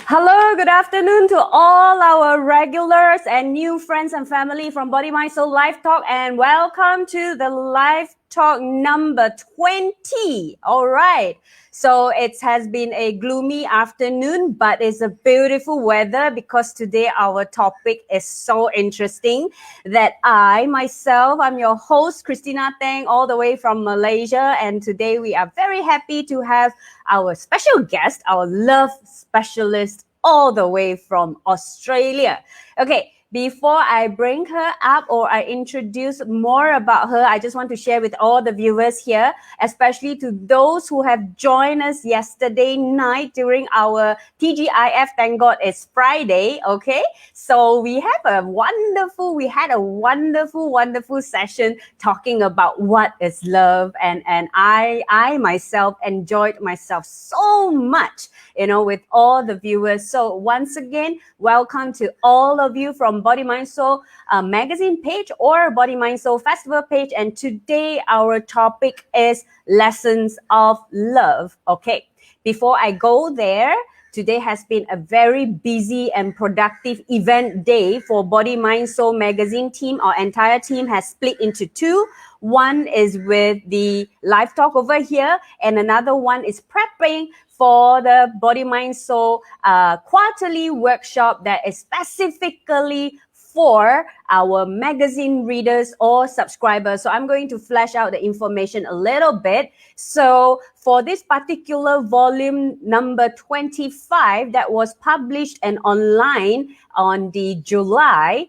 Hello, good afternoon to all our regulars and new friends and family from Body, Mind, Soul Live Talk, and welcome to the Live Talk number 20. All right. So it has been a gloomy afternoon, but it's a beautiful weather because today our topic is so interesting that I'm your host, Christina Teng, all the way from Malaysia. And today we are very happy to have our special guest, our love specialist, all the way from Australia. Okay. Before I bring her up or I introduce more about her, I just want to share with all the viewers here, especially to those who have joined us yesterday night during our TGIF. Thank God it's Friday, okay? So we had a wonderful session talking about what is love. And I myself enjoyed myself so much, with all the viewers. So once again, welcome to all of you from Body, Mind, Soul magazine page or Body, Mind, Soul festival page. And today our topic is lessons of love. Okay, before I go there, today has been a very busy and productive event day for Body, Mind, Soul magazine team. Our entire team has split into two. One is with the live talk over here, and another one is prepping for the Body, Mind, Soul quarterly workshop that is specifically for our magazine readers or subscribers. So I'm going to flesh out the information a little bit. So for this particular volume number 25 that was published and online on the July,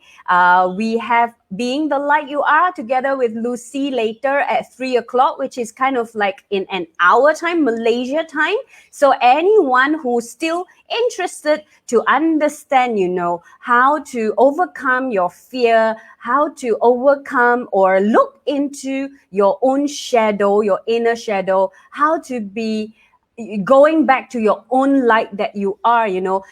we have Being the Light You Are together with Lucy later at 3 o'clock, which is kind of like in an hour time, Malaysia time. So anyone who's still interested to understand, how to overcome your fear, how to overcome or look into your own shadow, your inner shadow, how to be going back to your own light that you are,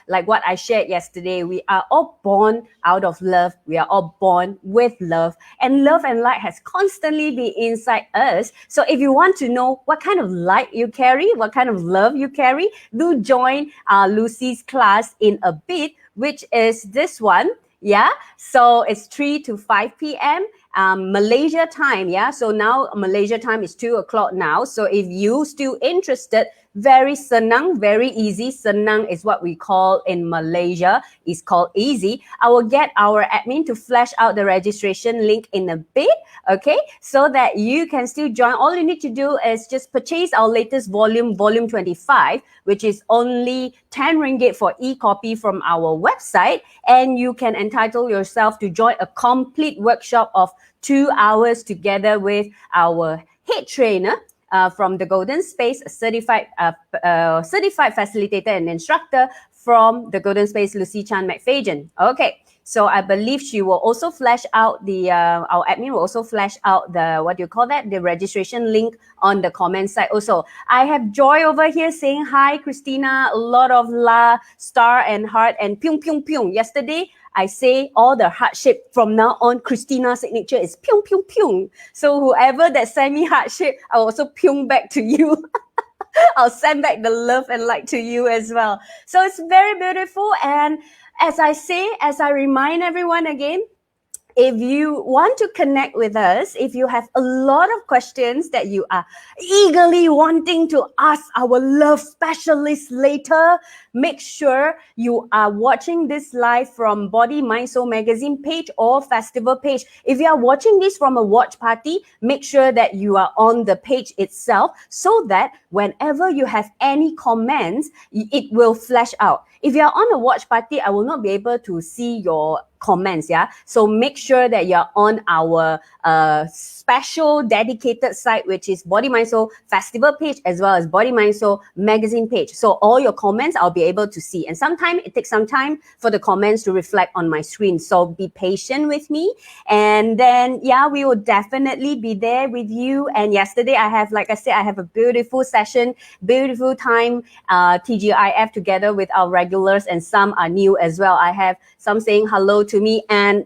like what I shared yesterday. We are all born out of love. We are all born with love, and love and light has constantly been inside us. So if you want to know what kind of light you carry, what kind of love you carry, do join Lucy's class in a bit, which is this one. Yeah, so it's 3 to 5 p.m. Malaysia time. Yeah, so now Malaysia time is 2 o'clock now. So if you still interested, very senang, very easy. Senang is what we call in Malaysia. It's called easy. I will get our admin to flash out the registration link in a bit, okay? So that you can still join. All you need to do is just purchase our latest volume 25, which is only 10 ringgit for e-copy from our website. And you can entitle yourself to join a complete workshop of 2 hours together with our head trainer, from the Golden Space, a certified facilitator and instructor from the Golden Space, Lucy Chan McFadyen. Okay, so I believe she will also flash out our admin will also flash out the registration link on the comment side also. I have Joy over here saying hi, Christina, a lot of la, star and heart and pyung pyung pyung. Yesterday, I say all the heart shape. From now on, Christina's signature is pyung pyung pyung. So whoever that send me heart shape, I'll also pyung back to you. I'll send back the love and light to you as well. So it's very beautiful. And as I remind everyone again, if you want to connect with us, if you have a lot of questions that you are eagerly wanting to ask our love specialist later, make sure you are watching this live from Body, Mind, Soul magazine page or festival page. If you are watching this from a watch party, make sure that you are on the page itself so that whenever you have any comments, it will flash out. If you are on a watch party, I will not be able to see your comments. Yeah, so make sure that you're on our special dedicated site, which is Body, Mind, Soul festival page as well as Body, Mind, Soul magazine page. So all your comments I'll be able to see, and sometimes it takes some time for the comments to reflect on my screen, so be patient with me. And then we will definitely be there with you. And yesterday I have a beautiful session, beautiful time, TGIF together with our regulars, and some are new as well. I have some saying hello to me. And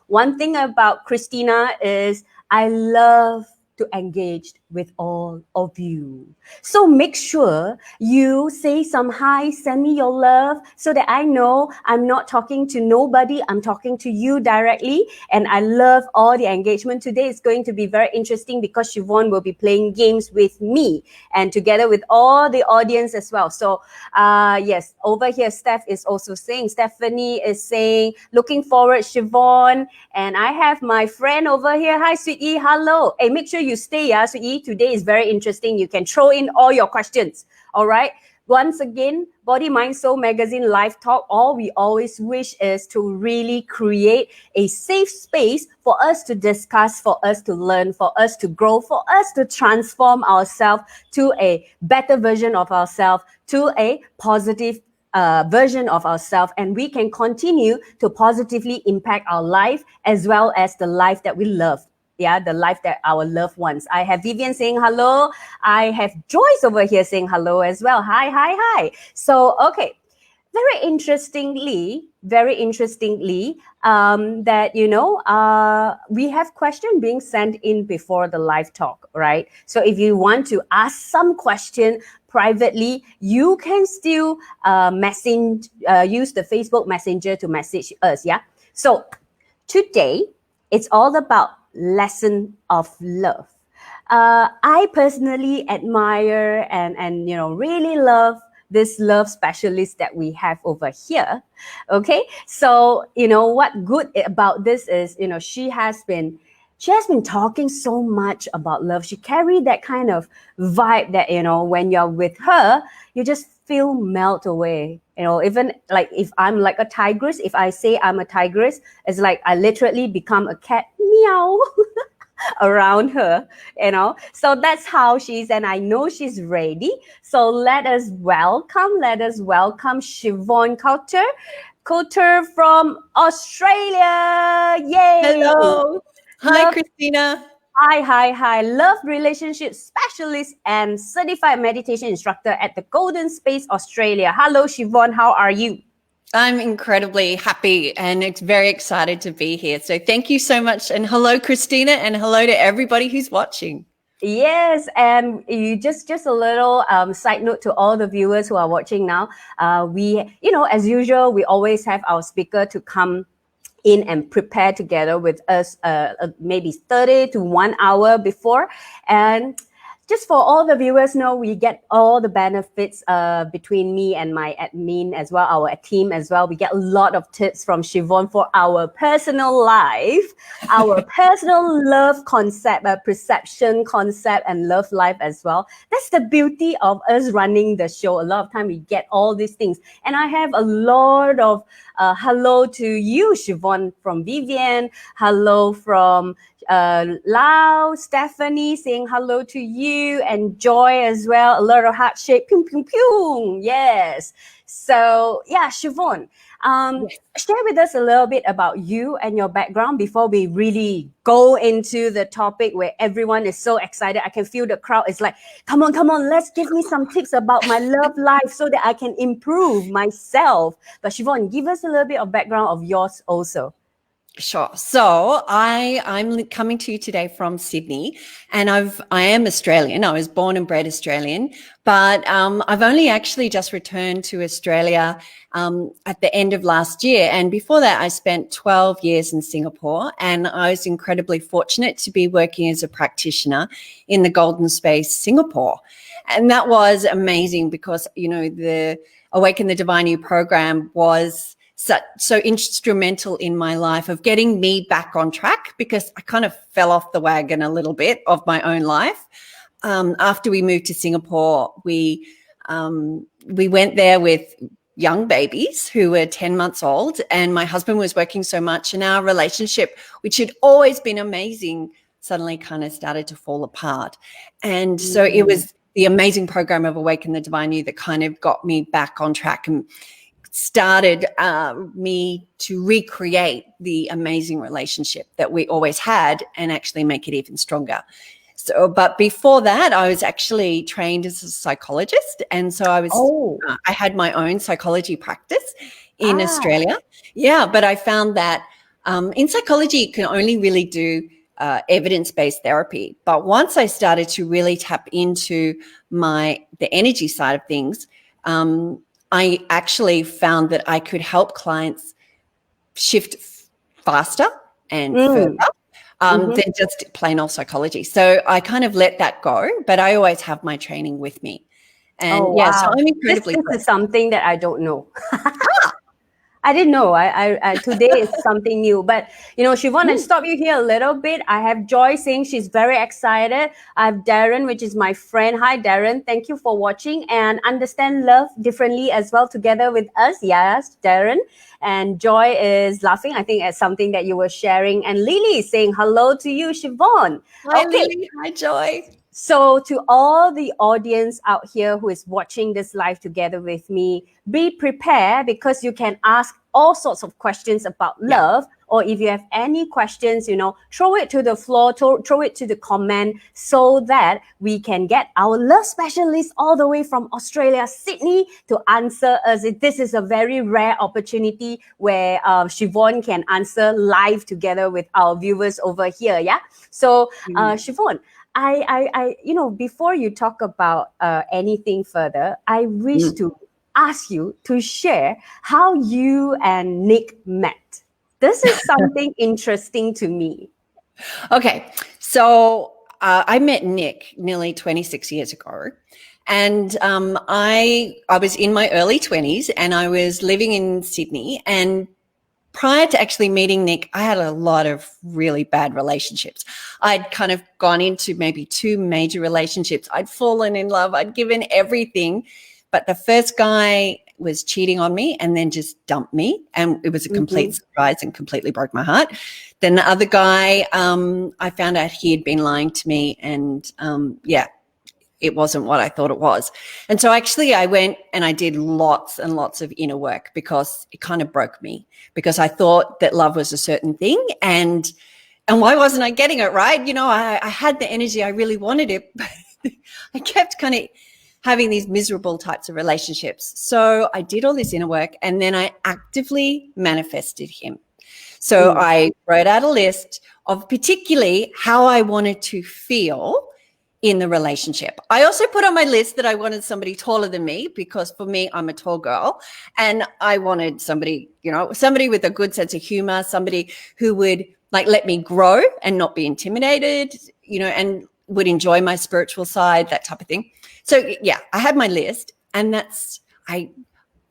one thing about Christina is I love to engage with all of you. So make sure you say some hi, send me your love so that I know I'm not talking to nobody, I'm talking to you directly. And I love all the engagement. Today is going to be very interesting because Siobhan will be playing games with me and together with all the audience as well. So yes, over here, Steph is also saying, Stephanie is saying, looking forward, Siobhan. And I have my friend over here. Hi, Sweetie. Hello. Hey, make sure you stay, Sweetie. Today is very interesting. You can throw in all your questions. All right. Once again, Body, Mind, Soul Magazine Live Talk, all we always wish is to really create a safe space for us to discuss, for us to learn, for us to grow, for us to transform ourselves to a better version of ourselves, to a positive version of ourselves, and we can continue to positively impact our life as well as the life that we love. Yeah, the life that our loved ones. I have Vivian saying hello. I have Joyce over here saying hello as well. Hi, hi, hi. So, okay. Very interestingly, that, we have questions being sent in before the live talk, right? So if you want to ask some question privately, you can still use the Facebook Messenger to message us, yeah? So today, it's all about lesson of love. I personally admire and really love this love specialist that we have over here. Okay, so what good about this is she has been talking so much about love. She carried that kind of vibe that when you're with her, you just feel melt away. Even like if I'm like a tigress, if I say I'm a tigress, it's like I literally become a cat, meow, around her. So that's how she's, and I know she's ready. So let us welcome Siobhan Coulter from Australia. Yay. Hello. Hi, Love Christina. Hi. Love relationship specialist and certified meditation instructor at the Golden Space Australia. Hello, Siobhan. How are you? I'm incredibly happy and it's very excited to be here. So thank you so much. And hello, Christina, and hello to everybody who's watching. Yes, and you just a little side note to all the viewers who are watching now. We, as usual, we always have our speaker to come in and prepare together with us maybe 30 to 1 hour before. And just for all the viewers know, we get all the benefits between me and my admin as well, our team as well. We get a lot of tips from Siobhan for our personal life, our personal love concept, perception concept, and love life as well. That's the beauty of us running the show. A lot of time we get all these things. And I have a lot of hello to you, Siobhan, from Vivian. Hello from Lau, Stephanie saying hello to you, and Joy as well. A lot of heart shape, pew, pew, pew. Yes. So yeah, Siobhan, Yes. share with us a little bit about you and your background before we really go into the topic where everyone is so excited. I can feel the crowd is like, come on, let's give me some tips about my love life so that I can improve myself. But Siobhan, give us a little bit of background of yours also. Sure. So I'm coming to you today from Sydney, and I am Australian. I was born and bred Australian, but I've only actually just returned to Australia at the end of last year. And before that, I spent 12 years in Singapore, and I was incredibly fortunate to be working as a practitioner in the Golden Space Singapore. And that was amazing because, the Awaken the Divine You program was so instrumental in my life of getting me back on track, because I kind of fell off the wagon a little bit of my own life. After we moved to Singapore, we went there with young babies who were 10 months old, and my husband was working so much, and our relationship, which had always been amazing, suddenly kind of started to fall apart. And so it was the amazing program of Awaken the Divine You that kind of got me back on track and started me to recreate the amazing relationship that we always had and actually make it even stronger. So, but before that, I was actually trained as a psychologist. And so I had my own psychology practice in Australia. Yeah, but I found that in psychology, you can only really do evidence-based therapy. But once I started to really tap into the energy side of things, I actually found that I could help clients shift faster and further than just plain old psychology. So I kind of let that go, but I always have my training with me. And Oh, so wow. I'm This, incredibly this is blessed. something that I don't know. I didn't know. I today is something new. But Siobhan, I stop you here a little bit. I have Joy saying she's very excited. I have Darren, which is my friend. Hi, Darren. Thank you for watching and understand love differently as well together with us. Yes, Darren. And Joy is laughing. I think it's something that you were sharing. And Lily is saying hello to you, Siobhan. Hi, Okay. Lily. Hi, Joy. So, to all the audience out here who is watching this live together with me, be prepared because you can ask all sorts of questions about love. Or if you have any questions, throw it to the floor, throw it to the comment so that we can get our love specialist all the way from Australia, Sydney, to answer us. This is a very rare opportunity where Siobhan can answer live together with our viewers over here. Yeah. So, Siobhan, before you talk about anything further, I wish to ask you to share how you and Nick met. This is something interesting to me. Okay. So I met Nick nearly 26 years ago. And I was in my early 20s and I was living in Sydney. And prior to actually meeting Nick, I had a lot of really bad relationships. I'd kind of gone into maybe 2 major relationships. I'd fallen in love. I'd given everything. But the first guy was cheating on me and then just dumped me. And it was a complete surprise and completely broke my heart. Then the other guy, I found out he had been lying to me. And it wasn't what I thought it was. And so actually I went and I did lots and lots of inner work because it kind of broke me, because I thought that love was a certain thing. And why wasn't I getting it, right? I had the energy. I really wanted it, but I kept kind of having these miserable types of relationships. So I did all this inner work and then I actively manifested him. So I wrote out a list of particularly how I wanted to feel in the relationship. I also put on my list that I wanted somebody taller than me, because for me, I'm a tall girl, and I wanted somebody, somebody with a good sense of humor, somebody who would let me grow and not be intimidated, and would enjoy my spiritual side, that type of thing. So yeah, I had my list, and that's, I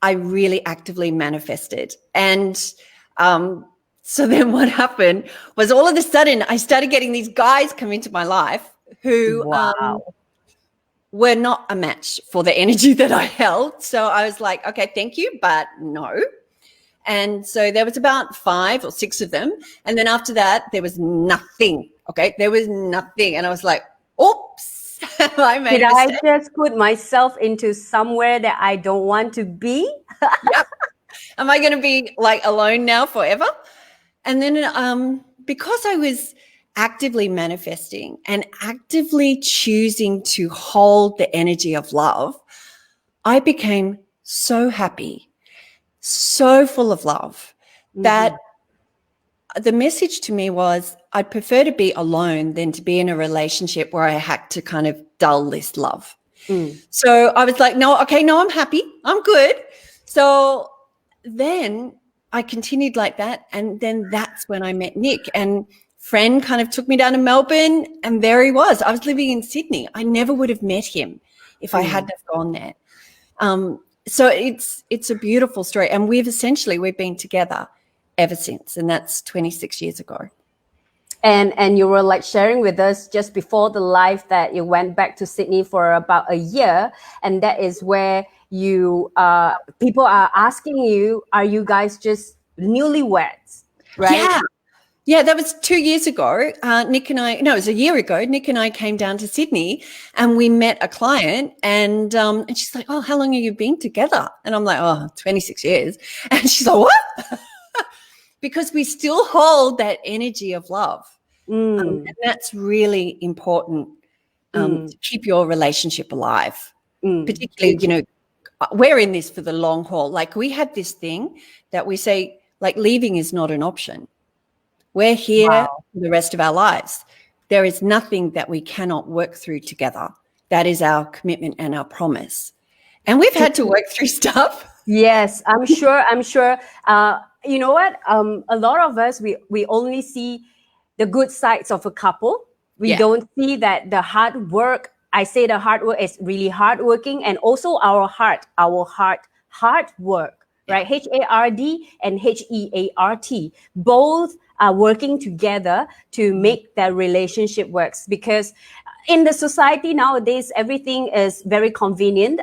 really actively manifested. And, so then what happened was all of a sudden I started getting these guys come into my life who were not a match for the energy that I held. So I was like, okay, thank you, but no. And so there was about 5 or 6 of them. And then after that, there was nothing. Okay, there was nothing. And I was like, oops, I made Did a I mistake. just put myself into somewhere that I don't want to be? Yep. Am I going to be alone now forever? And then because I was actively manifesting and actively choosing to hold the energy of love, I became so happy, so full of love, that the message to me was I'd prefer to be alone than to be in a relationship where I had to kind of dull this love. So I was like, no, I'm happy. I'm good. So then I continued like that. And then that's when I met Nick, and friend kind of took me down to Melbourne, and there he was. I was living in Sydney. I never would have met him if I hadn't have gone there. So it's a beautiful story. And we've been together ever since. And that's 26 years ago. And you were sharing with us just before the live that you went back to Sydney for about a year, and that is where you people are asking you, are you guys just newlyweds, right? Yeah, that was 2 years ago. It was a year ago. Nick and I came down to Sydney and we met a client, and she's like, oh, how long have you been together? And I'm like, 26 years. And she's like, what? Because we still hold that energy of love. And that's really important to keep your relationship alive. Particularly, we're in this for the long haul. We have this thing that we say, leaving is not an option. We're here Wow. for the rest of our lives. There is nothing that we cannot work through together. That is our commitment and our promise. And we've had to work through stuff. Yes, I'm sure. I'm sure. You know what? A lot of us we only see the good sides of a couple. We Yeah. don't see that the hard work. I say the hard work is really hardworking, and also hard work, Yeah. right? HARD and HEART, both are working together to make that relationship works. Because in the society nowadays, everything is very convenient.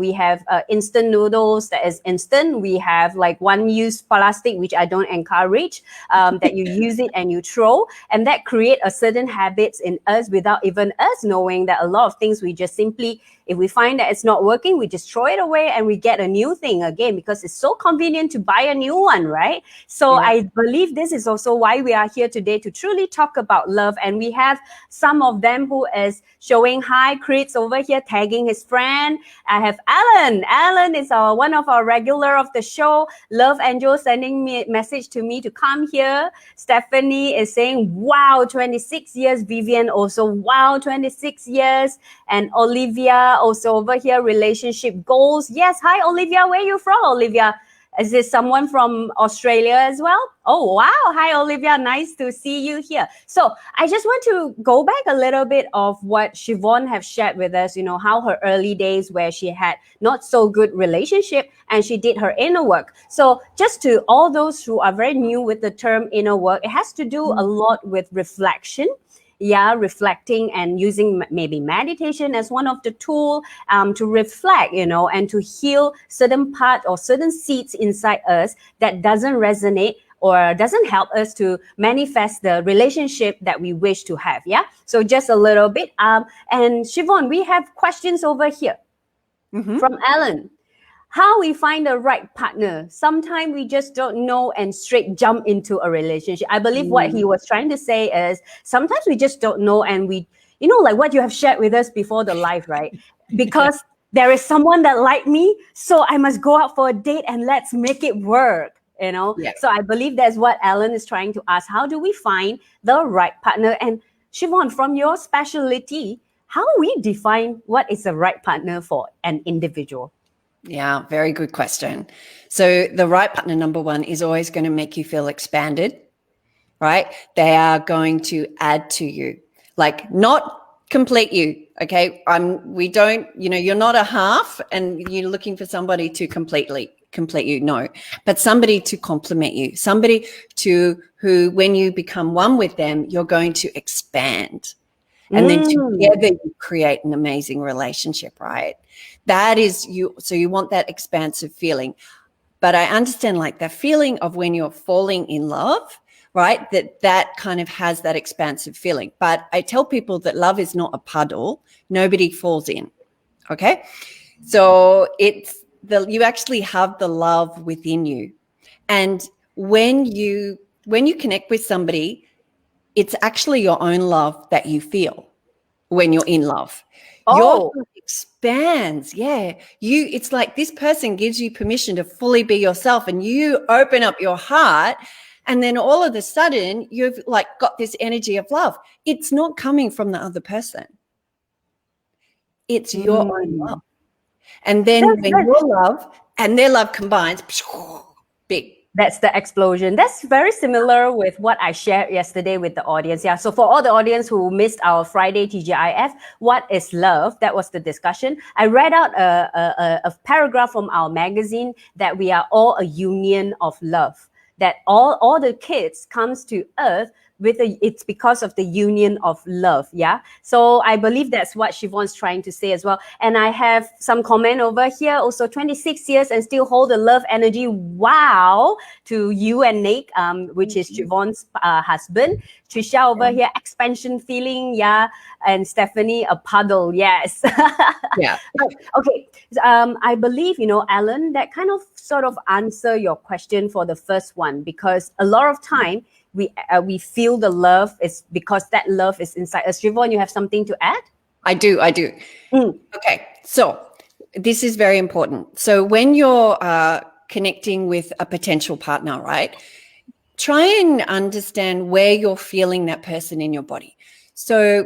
We have instant noodles that is instant. We have like one-use plastic, which I don't encourage, that you use it and you throw, and that create a certain habits in us without even us knowing that a lot of things we just simply, if we find that it's not working, we just throw it away and we get a new thing again because it's so convenient to buy a new one, right? So Yeah. I believe this is also why we are here today to truly talk about love. And we have some of them who is showing hi. Chris over here tagging his friend. I have Alan. Alan is one of our regular of the show. Love Angel sending me a message to me to come here. Stephanie is saying, wow, 26 years. Vivian also, wow, 26 years. And Olivia also over here, relationship goals. Yes, hi, Olivia. Where are you from, Olivia? Is this someone from Australia as well? Oh, wow. Hi, Olivia. Nice to see you here. So I just want to go back a little bit of what Siobhan have shared with us, you know, how her early days where she had not so good relationship and she did her inner work. So just to all those who are very new with the term inner work, it has to do a lot with reflection. Yeah, reflecting and using maybe meditation as one of the tool to reflect, you know, and to heal certain part or certain seeds inside us that doesn't resonate or doesn't help us to manifest the relationship that we wish to have. Yeah, so just a little bit. And Siobhan, we have questions over here from Alan. How we find the right partner. Sometimes we just don't know and straight jump into a relationship. I believe what he was trying to say is sometimes we just don't know, and we, you know, like what you have shared with us before the live, right? Yeah. Because there is someone that like me, so I must go out for a date and let's make it work. You know, Yeah. so I believe that's what Alan is trying to ask. How do we find the right partner? And Siobhan, from your specialty, how we define what is the right partner for an individual? Yeah, very good question. So the right partner, number one, is always going to make you feel expanded, right? They are going to add to you, like not complete you. Okay. We don't, you know, you're not a half and you're looking for somebody to complete you. No, but somebody to complement you, somebody who, when you become one with them, you're going to expand. And then together you create an amazing relationship, right? That is you. So you want that expansive feeling. But I understand like that feeling of when you're falling in love, right? That kind of has that expansive feeling. But I tell people that love is not a puddle. Nobody falls in. Okay. So you actually have the love within you. And when you connect with somebody, it's actually your own love that you feel when you're in love. Your Oh, heart expands. Yeah. It's like this person gives you permission to fully be yourself and you open up your heart. And then all of a sudden you've like got this energy of love. It's not coming from the other person. It's your own love. mm. And then when That's your love and their love combines, big. That's the explosion. That's very similar with what I shared yesterday with the audience. Yeah. So for all the audience who missed our Friday TGIF, what is love? That was the discussion. I read out a paragraph from our magazine that we are all a union of love. That all the kids comes to earth it's because of the union of love. Yeah. So I believe that's what Siobhan's trying to say as well. And I have some comment over here. Also 26 years and still hold the love energy. Wow. To you and Nick, which is Siobhan's husband. Trisha over here, expansion feeling. Yeah. And Stephanie, a puddle. Yes. Yeah. Okay. I believe, you know, Alan, that kind of sort of answer your question for the first one, because a lot of time we feel the love is because that love is inside us. Siobhan, you have something to add? I do. Mm. Okay. So this is very important. So when you're connecting with a potential partner, right? try and understand where you're feeling that person in your body. So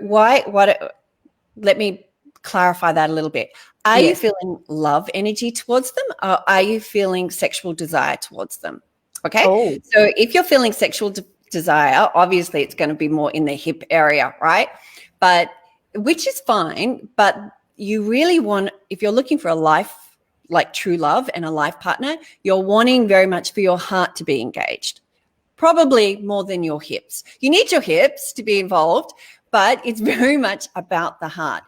let me clarify that a little bit. Are you Yes. feeling love energy towards them, or are you feeling sexual desire towards them? Okay. Oh. So if you're feeling sexual desire, obviously it's going to be more in the hip area, right? But which is fine. But you really want, if you're looking for a life, like true love and a life partner, you're wanting very much for your heart to be engaged. Probably more than your hips. You need your hips to be involved, but it's very much about the heart.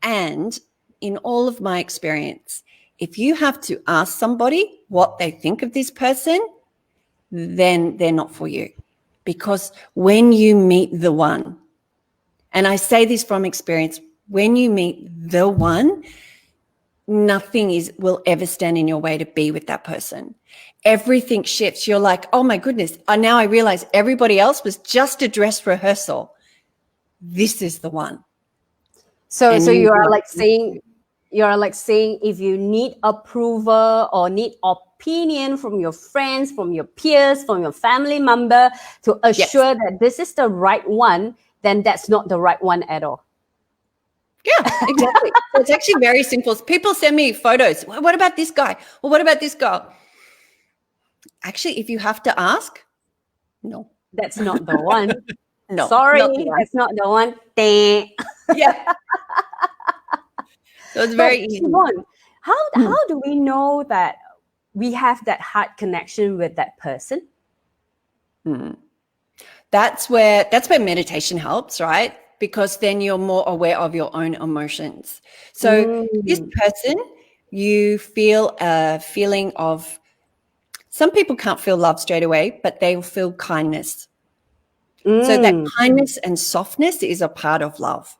And in all of my experience, if you have to ask somebody what they think of this person, then they're not for you. Because when you meet the one, and I say this from experience, when you meet the one, nothing will ever stand in your way to be with that person. Everything shifts. You're like, oh my goodness, now I realize everybody else was just a dress rehearsal. This is the one. So And you are like saying, if you need approval or need opinion from your friends, from your peers, from your family member to assure that this is the right one, then that's not the right one at all. Yeah, exactly. So it's actually very simple. People send me photos. What about this guy? Well, what about this girl? Actually, if you have to ask, no. That's not the one. No. Sorry, not the one. that's not the one. Dang. Yeah. So it's very easy. Siobhan, how do we know that we have that heart connection with that person? That's where meditation helps, right? Because then you're more aware of your own emotions. So this person, you feel a feeling of, some people can't feel love straight away, but they will feel kindness. So that kindness and softness is a part of love.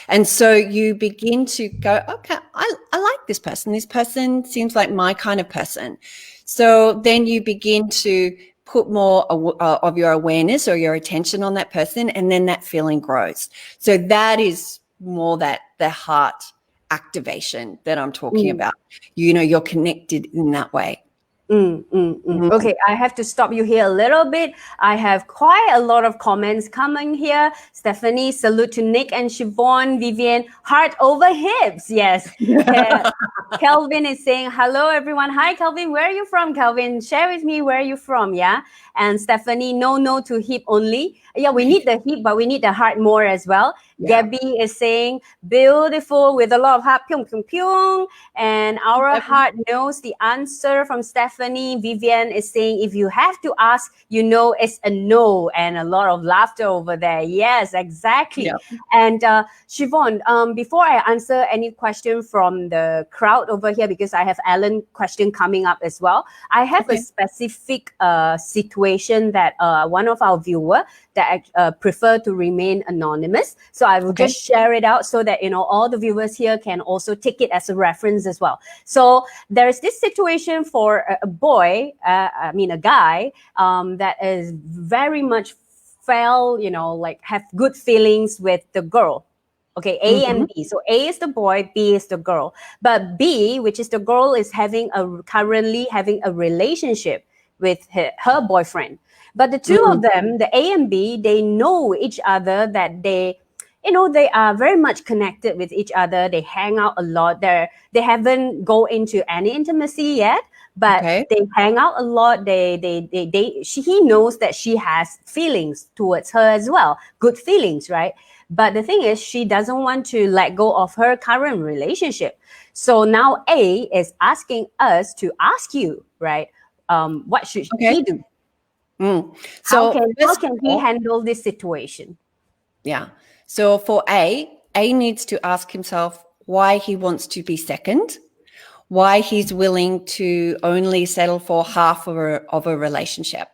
And so you begin to go, okay, I like this person. This person seems like my kind of person. So then you begin to put more of your awareness or your attention on that person, and then that feeling grows. So that is more that the heart activation that I'm talking about. You're connected in that way. Okay, I have to stop you here a little bit. I have quite a lot of comments coming here. Stephanie, salute to Nick and Siobhan, Vivian, heart over hips. Yes. Kelvin is saying, hello, everyone. Hi, Kelvin. Where are you from, Kelvin? Share with me where are you from, yeah? And Stephanie, no to hip only. Yeah, we need the hip, but we need the heart more as well. Yeah. Gabby is saying, beautiful with a lot of heart, pyong, pyong, pyong. And our heart knows the answer from Stephanie. Vivian is saying, if you have to ask, it's a no. And a lot of laughter over there. Yes, exactly. Yeah. And Siobhan, before I answer any question from the crowd over here, because I have Alan question coming up as well, I have a specific situation that one of our viewers that prefer to remain anonymous. So I will just share it out so that, all the viewers here can also take it as a reference as well. So there's this situation for a boy, a guy that is very much have good feelings with the girl. Okay, A and B. So A is the boy, B is the girl. But B, which is the girl, is currently having a relationship with her boyfriend. But the two of them, the A and B, they know each other, that they are very much connected with each other. They hang out a lot. They haven't go into any intimacy yet, but they hang out a lot. He knows that she has feelings towards her as well. Good feelings, right? But the thing is, she doesn't want to let go of her current relationship. So now A is asking us to ask you, right? What should he do? So how can he handle this situation? Yeah. So for A needs to ask himself why he wants to be second, why he's willing to only settle for half of a relationship.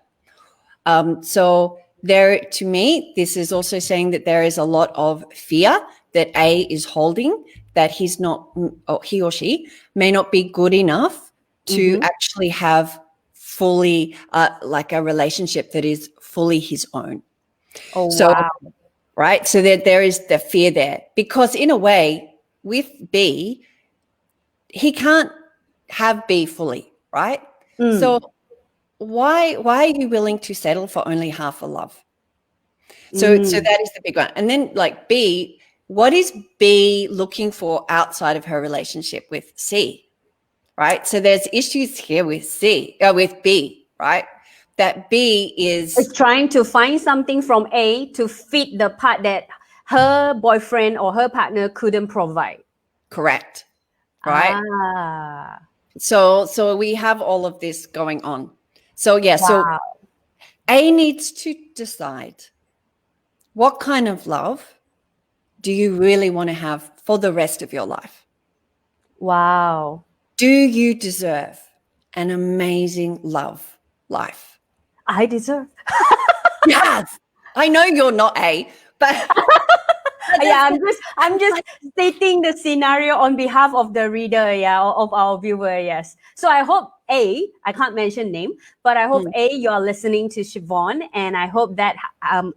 So there, to me, this is also saying that there is a lot of fear that A is holding, that he or she may not be good enough to actually have fully like a relationship that is fully his own. Oh, so, wow. Right. So there is the fear there, because in a way with B, he can't have B fully. Right. So why are you willing to settle for only half a love? So Mm. that is the big one. And then like B, what is B looking for outside of her relationship with C? Right? So there's issues here with with B, right? That B It's is trying to find something from A to fit the part that her boyfriend or her partner couldn't provide. correct, right? Ah, So we have all of this going on. So yeah, so wow, A needs to decide what kind of love do you really want to have for the rest of your life? wow. Do you deserve an amazing love life? I deserve. Yes. I know you're not A, but Yeah, that's I'm just stating the scenario on behalf of the reader, yeah, or of our viewer, yes. So I hope A, I can't mention name, but I hope Mm, A, you're listening to Siobhan, and I hope that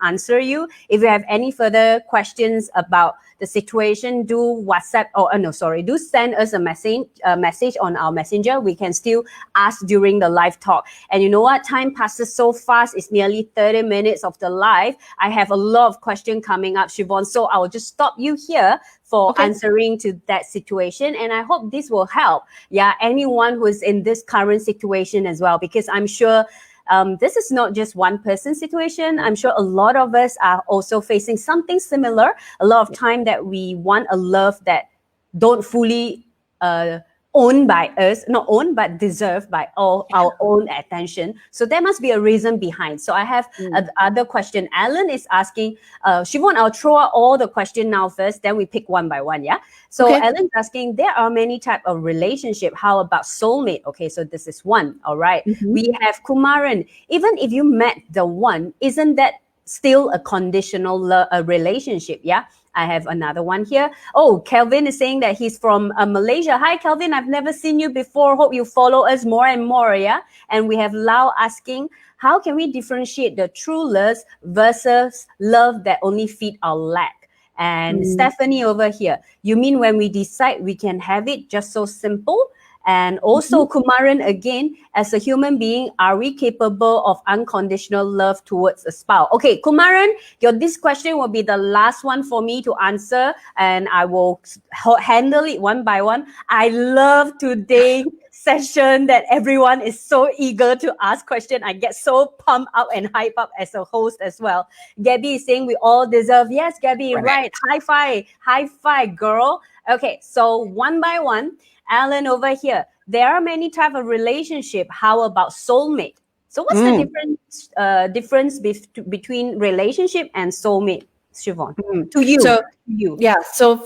answer you. If you have any further questions about the situation, do WhatsApp or no, sorry, do send us a message on our messenger. We can still ask during the live talk. And you know what? Time passes so fast. It's nearly 30 minutes of the live. I have a lot of questions coming up, Siobhan. So I'll just stop you here for okay. answering to that situation. And I hope this will help, yeah, anyone who's in this current situation as well, because I'm sure this is not just one person situation. I'm sure a lot of us are also facing something similar. A lot of time that we want a love that don't fully owned by us, not owned, but deserved by all our own attention. So there must be a reason behind. So I have Mm, other question. Alan is asking, Siobhan, I'll throw out all the question now first, then we pick one by one, yeah? So okay. Alan's asking, there are many type of relationship. How about soulmate? Okay, so this is one, all right. Mhm. We have Kumaran. Even if you met the one, isn't that still a conditional relationship, yeah? I have another one here. Oh, Kelvin is saying that he's from Malaysia. Hi, Kelvin. I've never seen you before. Hope you follow us more and more. Yeah. And we have Lau asking, how can we differentiate the true love versus love that only feed our lack? And Mm, Stephanie over here, you mean when we decide we can have it just so simple? And mhm. also Kumaran again, as a human being, are we capable of unconditional love towards a spouse? Okay, Kumaran, this question will be the last one for me to answer, and I will handle it one by one. I love today's session that everyone is so eager to ask question. I get so pumped up and hype up as a host as well. Gabby is saying we all deserve. Yes, Gabby, right. Correct. High five, girl. Okay, so one by one, Alan over here. There are many type of relationship. How about soulmate? So what's the Mm, difference between relationship and soulmate, Siobhan? mm. To you, So to you. yeah, so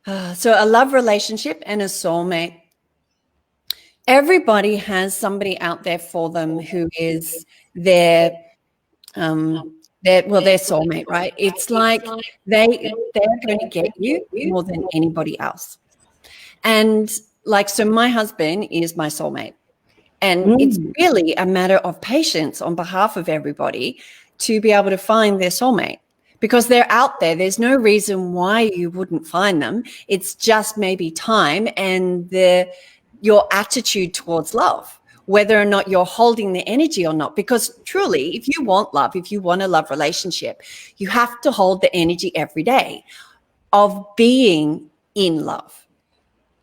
a love relationship and a soulmate. Everybody has somebody out there for them who is their their soulmate, right? It's like they're going to get you more than anybody else. And like, so my husband is my soulmate. And it's Mm. really a matter of patience on behalf of everybody to be able to find their soulmate, because they're out there. There's no reason why you wouldn't find them. It's just maybe time and your attitude towards love, whether or not you're holding the energy or not. Because truly, if you want love, if you want a love relationship, you have to hold the energy every day of being in love,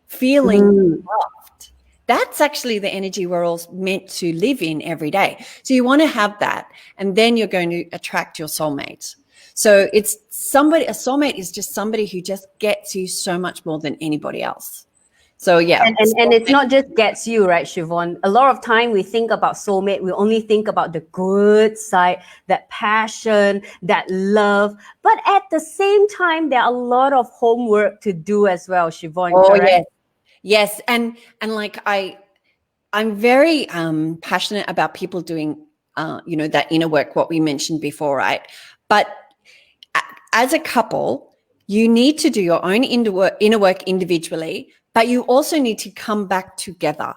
feeling Mm. loved. That's actually the energy we're all meant to live in every day. So you want to have that, and then you're going to attract your soulmates. So a soulmate is just somebody who just gets you so much more than anybody else. So yeah. And it's not just gets you, right, Siobhan? A lot of time we think about soulmate, we only think about the good side, that passion, that love. But at the same time, there are a lot of homework to do as well, Siobhan, Oh correct? yes. Yes. And like I'm very passionate about people doing that inner work, what we mentioned before, right? But as a couple, you need to do your own inner work individually, but you also need to come back together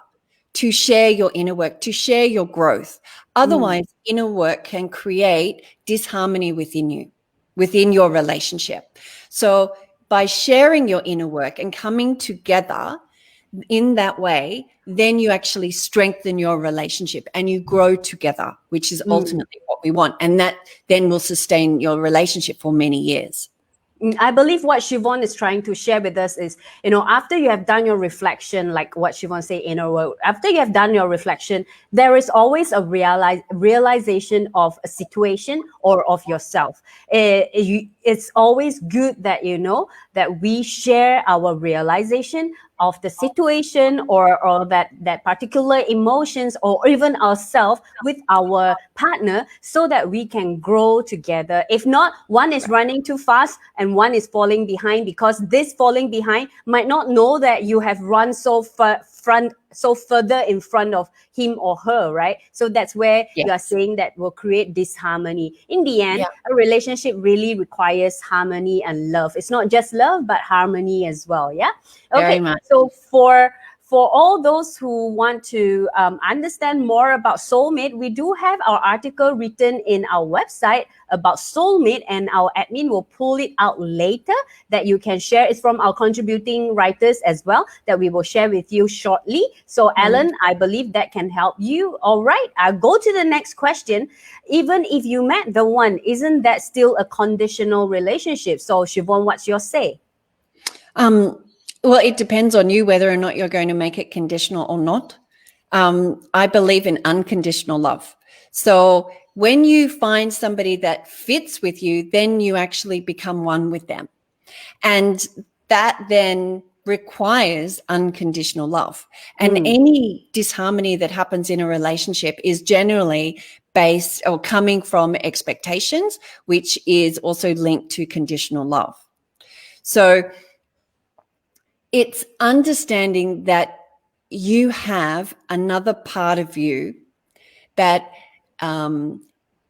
to share your inner work, to share your growth. Mm. Otherwise, inner work can create disharmony within you, within your relationship. So by sharing your inner work and coming together, in that way, then you actually strengthen your relationship and you grow together, which is ultimately what we want. And that then will sustain your relationship for many years. I believe what Siobhan is trying to share with us is, after you have done your reflection, like what Siobhan say, inner work, after you have done your reflection, there is always a realization of a situation or of yourself. It's always good that, that we share our realization of the situation or that particular emotions or even ourselves with our partner so that we can grow together. If not, one is running too fast and one is falling behind, because this falling behind might not know that you have run so further in front of him or her, right? So that's where you are saying that will create disharmony. In the end, a relationship really requires harmony and love. It's not just love, but harmony as well. Yeah. Okay. Very much. So for all those who want to understand more about soulmate, we do have our article written in our website about soulmate, and our admin will pull it out later that you can share. It's from our contributing writers as well that we will share with you shortly. So Alan, I believe that can help you. All right, I'll go to the next question. Even if you met the one, isn't that still a conditional relationship? So Siobhan, what's your say? Well, it depends on you whether or not you're going to make it conditional or not. I believe in unconditional love. So when you find somebody that fits with you, then you actually become one with them. And that then requires unconditional love. And any disharmony that happens in a relationship is generally based or coming from expectations, which is also linked to conditional love. So it's understanding that you have another part of you that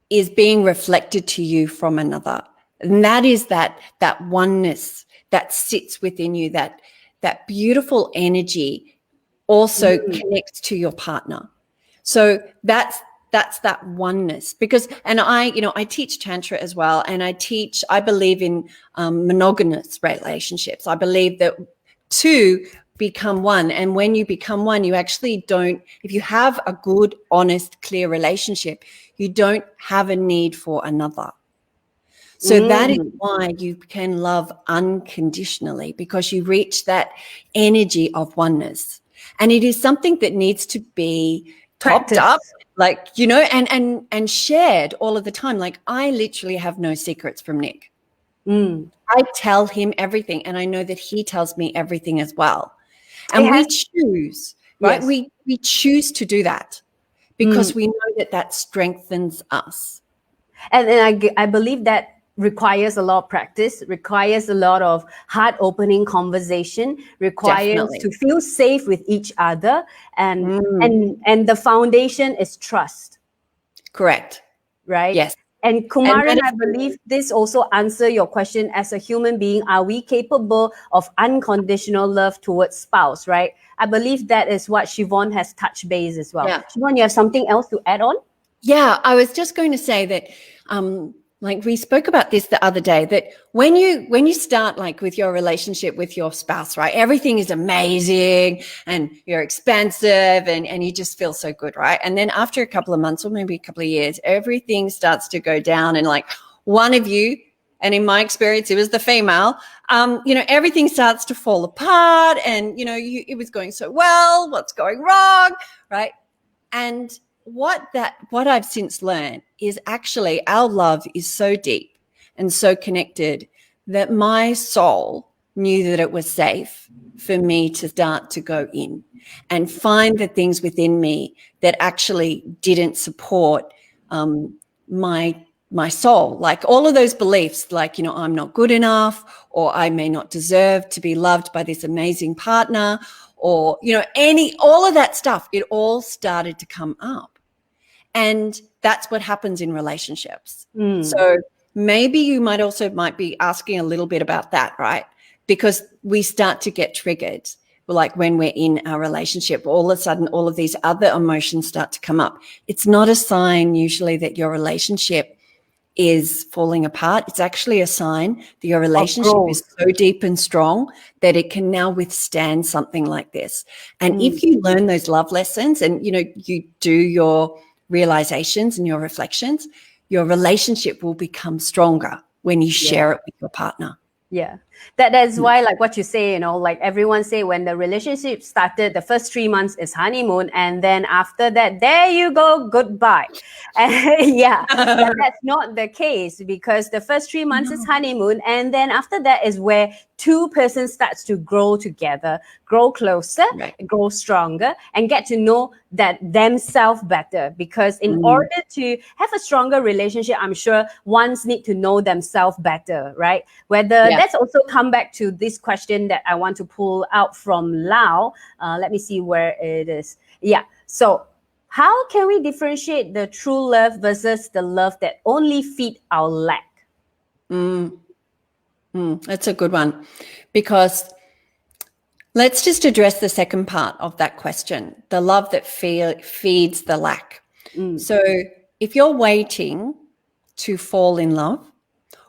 is being reflected to you from another. And that is that oneness that sits within you, that beautiful energy also connects to your partner. So that's that oneness. Because, and I teach Tantra as well, and I believe in monogamous relationships. I believe that two become one. And when you become one, you actually don't, if you have a good, honest, clear relationship, you don't have a need for another. So that is why you can love unconditionally, because you reach that energy of oneness. And it is something that needs to be topped up, like, and shared all of the time. Like, I literally have no secrets from Nick. I tell him everything, and I know that he tells me everything as well. And we choose, right? Yes. We choose to do that because we know that strengthens us. And I believe that requires a lot of practice, requires a lot of heart-opening conversation, requires to feel safe with each other, and the foundation is trust. Correct. Right? Yes. And Kumaran, I believe this also answers your question. As a human being, are we capable of unconditional love towards spouse, right? I believe that is what Siobhan has touched base as well. Yeah. Siobhan, you have something else to add on? Yeah, I was just going to say that, like we spoke about this the other day, that when you start like with your relationship with your spouse, right, everything is amazing and you're expansive and you just feel so good, right? And then after a couple of months or maybe a couple of years, everything starts to go down, and like one of you, and in my experience, it was the female, everything starts to fall apart, and, it was going so well, what's going wrong, right? And what I've since learned is actually our love is so deep and so connected that my soul knew that it was safe for me to start to go in and find the things within me that actually didn't support my soul, like all of those beliefs, like, I'm not good enough, or I may not deserve to be loved by this amazing partner, or, all of that stuff, it all started to come up. And that's what happens in relationships. So maybe you might be asking a little bit about that, right? Because we start to get triggered. Like when we're in our relationship, all of a sudden, all of these other emotions start to come up. It's not a sign usually that your relationship is falling apart, it's actually a sign that your Of relationship growth. is so deep and strong that it can now withstand something like this. And if you learn those love lessons and, you do your realizations and your reflections, your relationship will become stronger when you Yeah. share it with your partner. Yeah. That's why, like what you say, like everyone say when the relationship started, the first 3 months is honeymoon, and then after that, there you go, goodbye. And yeah, but that's not the case, because the first 3 months is honeymoon, and then after that is where two persons starts to grow together, grow closer, Right. grow stronger, and get to know that themselves better. Because in order to have a stronger relationship, I'm sure ones need to know themselves better, right? Whether Yeah. that's also come back to this question that I want to pull out from Lao. Let me see where it is. Yeah. So how can we differentiate the true love versus the love that only feed our lack? That's a good one, because let's just address the second part of that question, the love that feeds the lack. So if you're waiting to fall in love,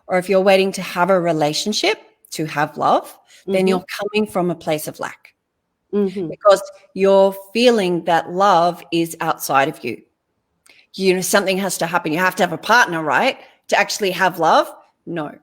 or if you're waiting to have a relationship to have love, then you're coming from a place of lack, because you're feeling that love is outside of you. Something has to happen. You have to have a partner, right, to actually have love? No.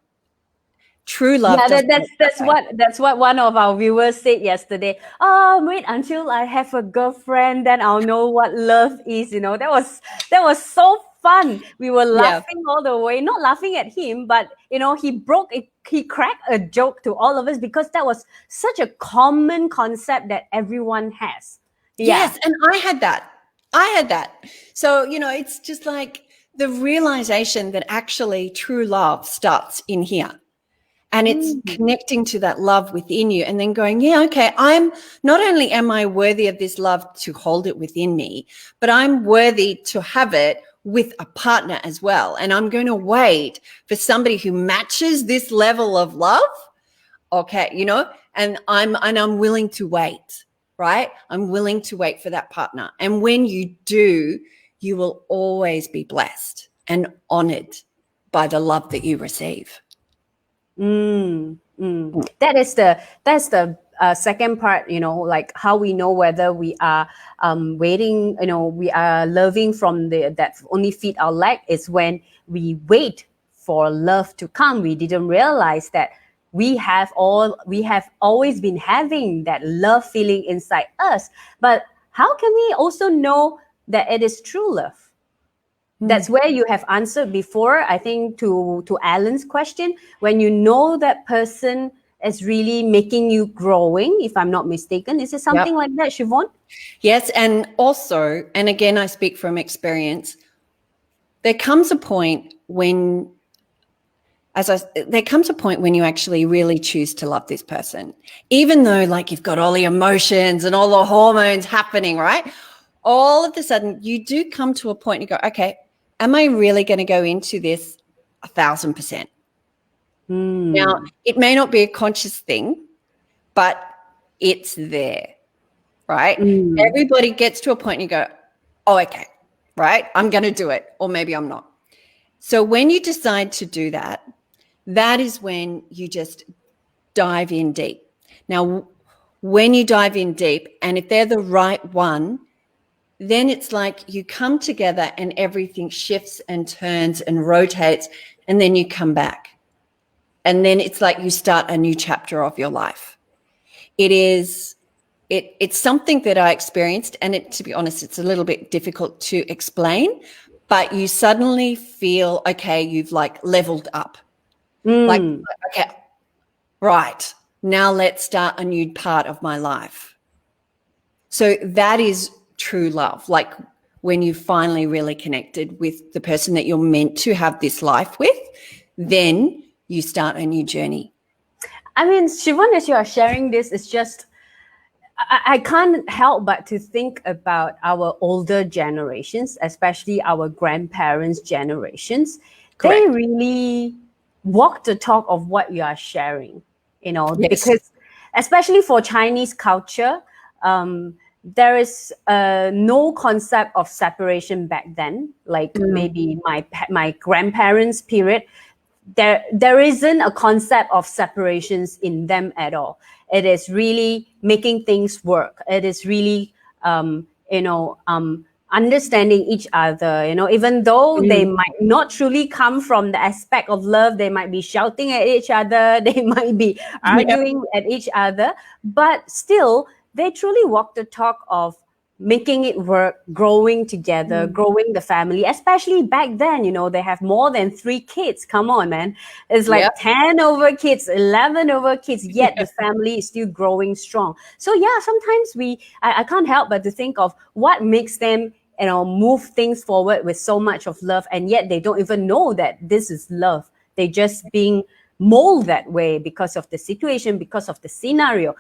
True love Yeah, doesn't work that way. that's what one of our viewers said yesterday. Oh, wait until I have a girlfriend, then I'll know what love is. That was so fun. We were Yeah. laughing all the way, not laughing at him, but he cracked a joke to all of us, because that was such a common concept that everyone has. Yeah. Yes, and I had that. So, it's just like the realization that actually true love starts in here. And it's connecting to that love within you and then going, yeah, okay, not only am I worthy of this love to hold it within me, but I'm worthy to have it with a partner as well. And I'm going to wait for somebody who matches this level of love. Okay, and I'm willing to wait, right? I'm willing to wait for that partner. And when you do, you will always be blessed and honored by the love that you receive. That's the second part, like how we know whether we are waiting, we are loving from that only feed our lack, is when we wait for love to come. We didn't realize that we have always been having that love feeling inside us. But how can we also know that it is true love? That's where you have answered before, I think, to Alan's question. When you know that person is really making you growing, if I'm not mistaken. Is it something like that, Siobhan? Yes, and also, and again, I speak from experience, there comes a point when you actually really choose to love this person, even though like you've got all the emotions and all the hormones happening, right? All of a sudden you do come to a point and you go, okay, am I really going to go into this 1,000%? Now, it may not be a conscious thing, but it's there, right? Everybody gets to a point and you go, oh, okay, right, I'm going to do it, or maybe I'm not. So when you decide to do that, that is when you just dive in deep. Now, when you dive in deep, and if they're the right one, then it's like you come together and everything shifts and turns and rotates, and then you come back. And then it's like you start a new chapter of your life. It's something that I experienced, and to be honest, it's a little bit difficult to explain, but you suddenly feel, okay, you've like leveled up. Like, okay, right, now let's start a new part of my life. So that is true love, like when you finally really connected with the person that you're meant to have this life with, then you start a new journey. I mean, Siobhan, as you are sharing this, it's just, I can't help but to think about our older generations, especially our grandparents' generations. Correct. They really walk the talk of what you are sharing, Yes. because especially for Chinese culture, there is no concept of separation back then, like maybe my grandparents' period. There isn't a concept of separations in them at all. It is really making things work. It is really understanding each other, even though they might not truly come from the aspect of love. They might be shouting at each other, they might be Yeah. arguing at each other, but still they truly walk the talk of making it work, growing together, growing the family. Especially back then, they have more than 3 kids. Come on, man. It's like Yep. 10 over kids, 11 over kids, yet the family is still growing strong. So yeah, sometimes I can't help but to think of what makes them move things forward with so much of love, and yet they don't even know that this is love. They just being mold that way because of the situation, because of the scenario.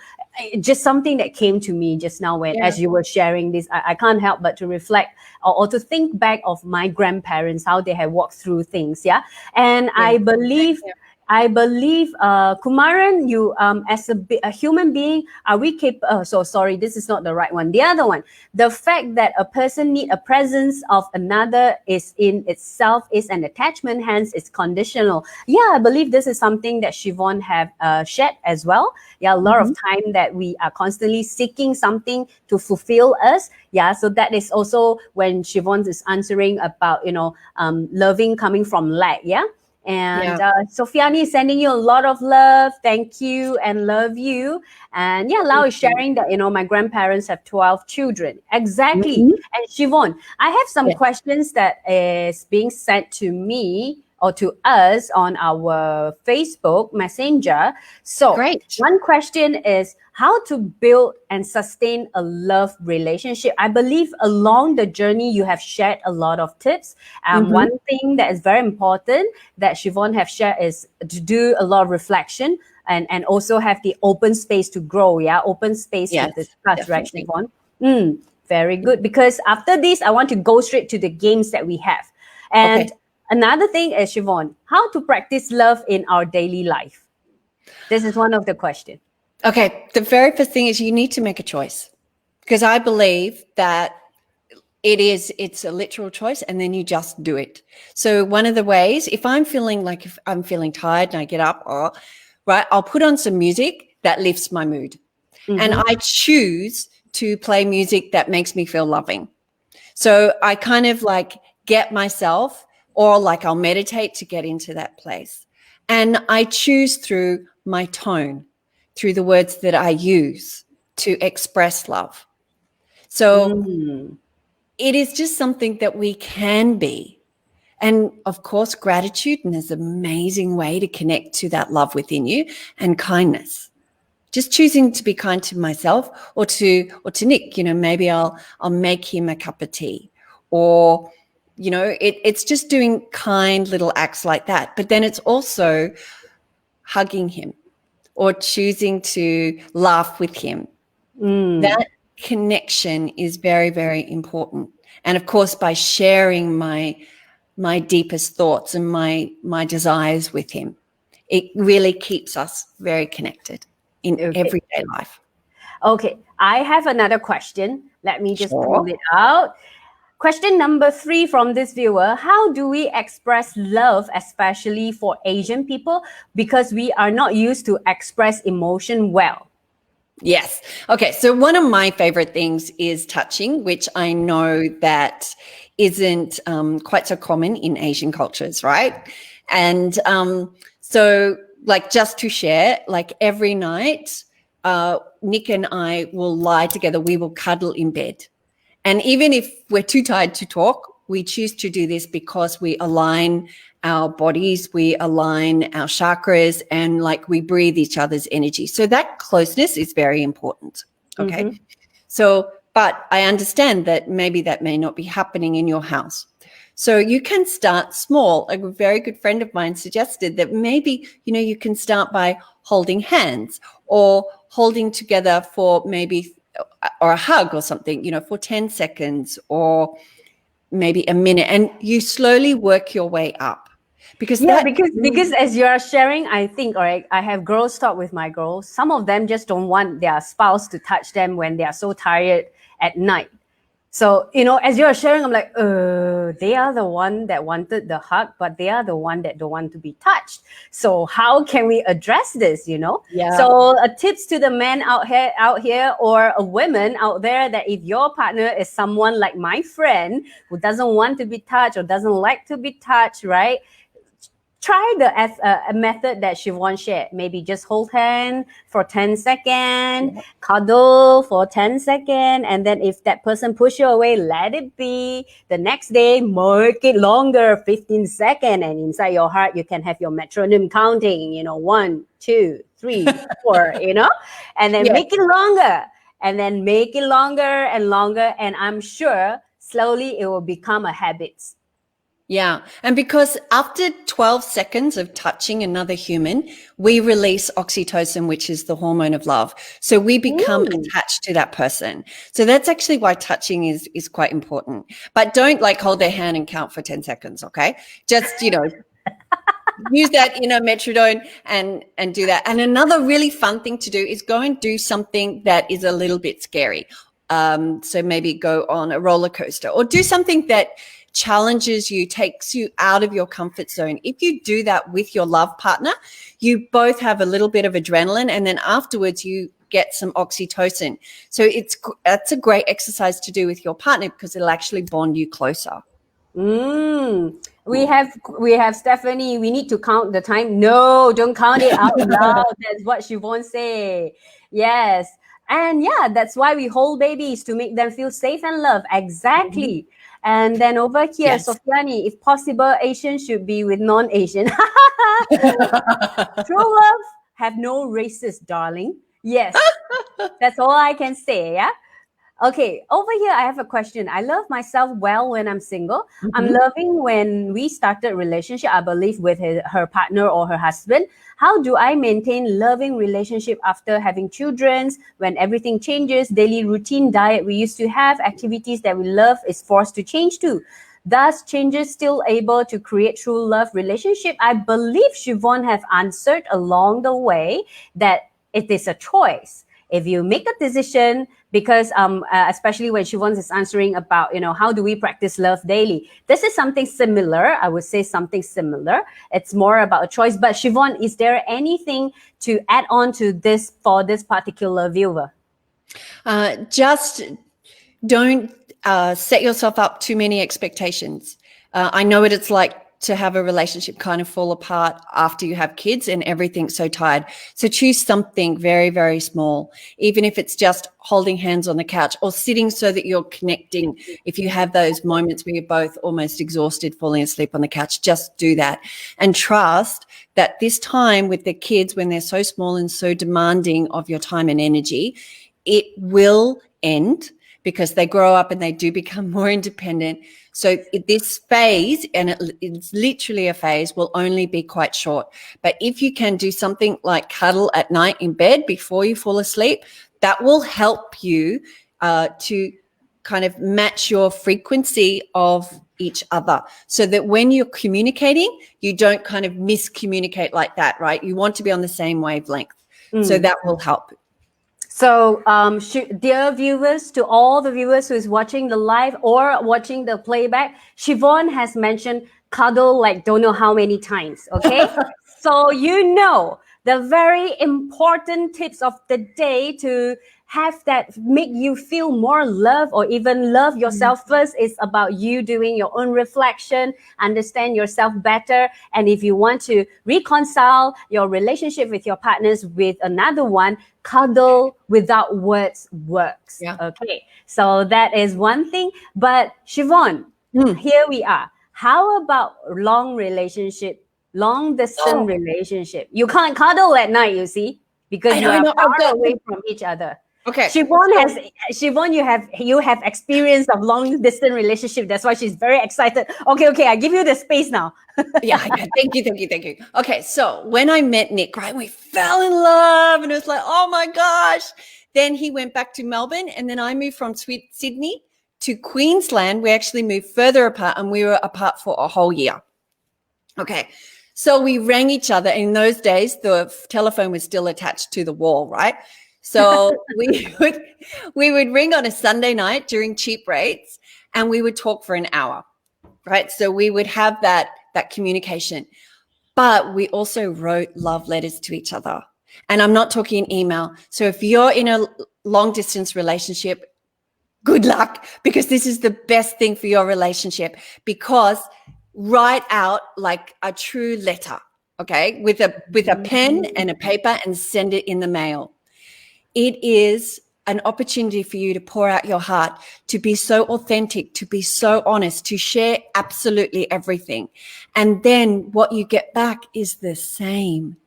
Just something that came to me just now when, Yeah. as you were sharing this, I can't help but to reflect, or to think back of my grandparents, how they have walked through things. Yeah. And Yeah. I believe, Kumaran, you, as a human being, are we capable? Oh, so sorry, this is not the right one. The other one, the fact that a person need a presence of another is in itself is an attachment, hence it's conditional. Yeah, I believe this is something that Siobhan have shared as well. Yeah, a lot of time that we are constantly seeking something to fulfill us. Yeah, so that is also when Siobhan is answering about loving coming from lack. Yeah. And Yeah. Sofiani is sending you a lot of love. Thank you and love you. And yeah, Lau is sharing that, my grandparents have 12 children. Exactly. Mhm. And Siobhan, I have some Yeah. questions that is being sent to me or to us on our Facebook Messenger. So Great. one question is how to build and sustain a love relationship. I believe along the journey you have shared a lot of tips. One thing that is very important that Siobhan have shared is to do a lot of reflection and also have the open space to grow. Yeah, open space to Yes, discuss, right, definitely. Siobhan? Very good. Because after this, I want to go straight to the games that we have. Okay. And another thing is, Siobhan, how to practice love in our daily life. This is one of the questions. Okay. The very first thing is you need to make a choice, because I believe that it's a literal choice, and then you just do it. So one of the ways, if I'm feeling tired and I get up, right, I'll put on some music that lifts my mood. And I choose to play music that makes me feel loving. So I kind of like get myself, or like I'll meditate to get into that place. And I choose through my tone, through the words that I use to express love. So it is just something that we can be. And of course, gratitude is an amazing way to connect to that love within you, and kindness. Just choosing to be kind to myself, or to Nick. Maybe I'll make him a cup of tea, or it's just doing kind little acts like that. But then it's also hugging him, or choosing to laugh with him. That connection is very, very important. And of course, by sharing my deepest thoughts and my desires with him, it really keeps us very connected in Okay. everyday life. Okay. I have another question. Let me just pull Sure. it out. Question number 3 from this viewer. How do we express love, especially for Asian people, because we are not used to express emotion well? Yes. Okay. So one of my favorite things is touching, which I know that isn't quite so common in Asian cultures, right? And so, like, just to share, like every night, Nick and I will lie together. We will cuddle in bed. And even if we're too tired to talk, we choose to do this because we align our bodies, we align our chakras, and like we breathe each other's energy. So that closeness is very important. Okay. So, but I understand that maybe that may not be happening in your house. So you can start small. A very good friend of mine suggested that maybe, you can start by holding hands, or holding together for maybe, or a hug or something, for 10 seconds or maybe a minute, and you slowly work your way up. Because Yeah, that because as you are sharing, I think, all right, I have girls talk with my girls. Some of them just don't want their spouse to touch them when they are so tired at night. So, as you're sharing, I'm like, they are the one that wanted the hug, but they are the one that don't want to be touched. So how can we address this? Yeah. So tips to the men out here, or a women out there, that if your partner is someone like my friend who doesn't want to be touched or doesn't like to be touched, right? Try a method that Siobhan shared. Maybe just hold hand for 10 seconds, cuddle for 10 seconds, and then if that person push you away, let it be. The next day, make it longer, 15 seconds, and inside your heart, you can have your metronome counting, 1, 2, 3, 4, and then Yeah. make it longer, and then make it longer and longer, and I'm sure slowly it will become a habit. Yeah. And because after 12 seconds of touching another human, we release oxytocin, which is the hormone of love. So we become attached to that person. So that's actually why touching is quite important. But don't hold their hand and count for 10 seconds. Okay. Just, use that metronome and do that. And another really fun thing to do is go and do something that is a little bit scary. So maybe go on a roller coaster or do something that challenges you, takes you out of your comfort zone. If you do that with your love partner, you both have a little bit of adrenaline, and then afterwards you get some oxytocin. So that's a great exercise to do with your partner because it'll actually bond you closer. We have Stephanie. We need to count the time. No, don't count it out loud. That's what she won't say. Yes. And yeah, that's why we hold babies, to make them feel safe and loved. Exactly. And then over here, Yes. Sofiani, if possible, Asian should be with non-Asian. True love have no races, darling. Yes. That's all I can say. Yeah. Okay, over here, I have a question. I love myself well when I'm single. I'm loving when we started relationship, I believe, with her partner or her husband. How do I maintain loving relationship after having children, when everything changes, daily routine, diet we used to have, activities that we love is forced to change too? Thus, changes still able to create true love relationship? I believe Siobhan have answered along the way that it is a choice. If you make a decision, because especially when Siobhan is answering about, how do we practice love daily? This is something similar. I would say something similar. It's more about a choice. But Siobhan, is there anything to add on to this for this particular viewer? Just don't set yourself up too many expectations. I know what it's like to have a relationship kind of fall apart after you have kids and everything's so tired. So choose something very, very small, even if it's just holding hands on the couch or sitting so that you're connecting. If you have those moments where you're both almost exhausted, falling asleep on the couch, just do that. And trust that this time with the kids, when they're so small and so demanding of your time and energy, it will end because they grow up and they do become more independent. So this phase, and it's literally a phase, will only be quite short. But if you can do something like cuddle at night in bed before you fall asleep, that will help you to kind of match your frequency of each other, so that when you're communicating, you don't kind of miscommunicate like that, right? You want to be on the same wavelength. So that will help. So, dear viewers, to all the viewers who is watching the live or watching the playback, Siobhan has mentioned cuddle like don't know how many times, okay? So the very important tips of the day to have that make you feel more love or even love yourself first is about you doing your own reflection, understand yourself better. And if you want to reconcile your relationship with your partners with another one, cuddle without words works. Yeah. Okay. So that is one thing. But Siobhan, here we are. How about long distance relationship? You can't cuddle at night, you see, because you are far away from each other. Okay. Siobhan, you have experience of long distance relationship. That's why she's very excited. Okay, I give you the space now. yeah. Thank you. Okay, so when I met Nick, right, we fell in love, and it was like, oh my gosh. Then he went back to Melbourne, and then I moved from Sydney to Queensland. We actually moved further apart, and we were apart for a whole year. Okay, so we rang each other. In those days, the telephone was still attached to the wall, right? So we would ring on a Sunday night during cheap rates, and we would talk for an hour, right? So we would have that communication. But we also wrote love letters to each other. And I'm not talking email. So if you're in a long distance relationship, good luck, because this is the best thing for your relationship, because write out like a true letter, okay, with a pen and a paper, and send it in the mail. It is an opportunity for you to pour out your heart, to be so authentic, to be so honest, to share absolutely everything. And then what you get back is the same.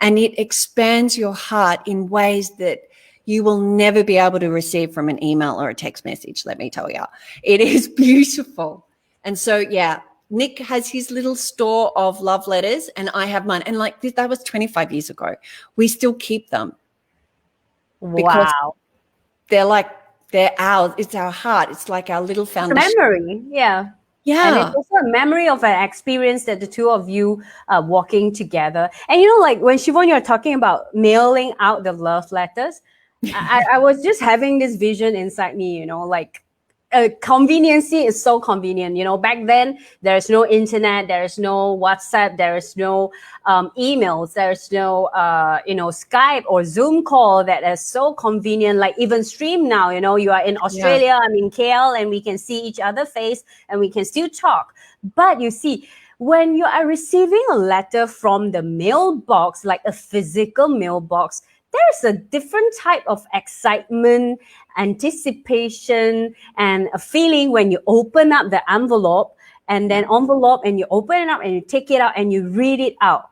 And it expands your heart in ways that you will never be able to receive from an email or a text message, let me tell you. It is beautiful. And so, yeah, Nick has his little store of love letters, and I have mine. And like that was 25 years ago. We still keep them because Wow. they're ours. It's our heart. It's like our little It's a foundation. memory. Yeah. And it's Yeah. also a memory of an experience that the two of you are walking together. And you know, like when Siobhan, you're talking about mailing out the love letters, I was just having this vision inside me, you know, like conveniency is so convenient. You know, back then there's no internet, there's no WhatsApp, there's no emails, there's no Skype or Zoom call that is so convenient. Like even stream now, you know, you are in Australia, I'm in KL, and we can see each other face and we can still talk. But you see, when you are receiving a letter from the mailbox, like a physical mailbox, there's a different type of excitement, anticipation, and a feeling when you open up the envelope and you open it up and you take it out and you read it out.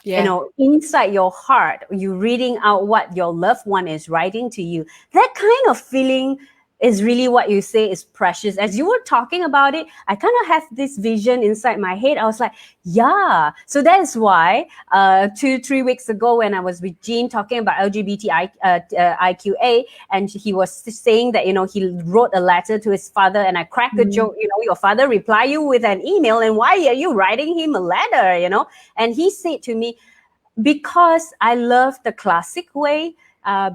Yeah. You know, inside your heart, you reading out what your loved one is writing to you. That kind of feeling is really what you say is precious. As you were talking about it, I kind of have this vision inside my head. I was like, yeah. So that is why 2-3 weeks ago when I was with Jean talking about IQA, and he was saying that, you know, he wrote a letter to his father, and I cracked a joke, you know, your father reply you with an email, and why are you writing him a letter, you know? And he said to me, because I love the classic way,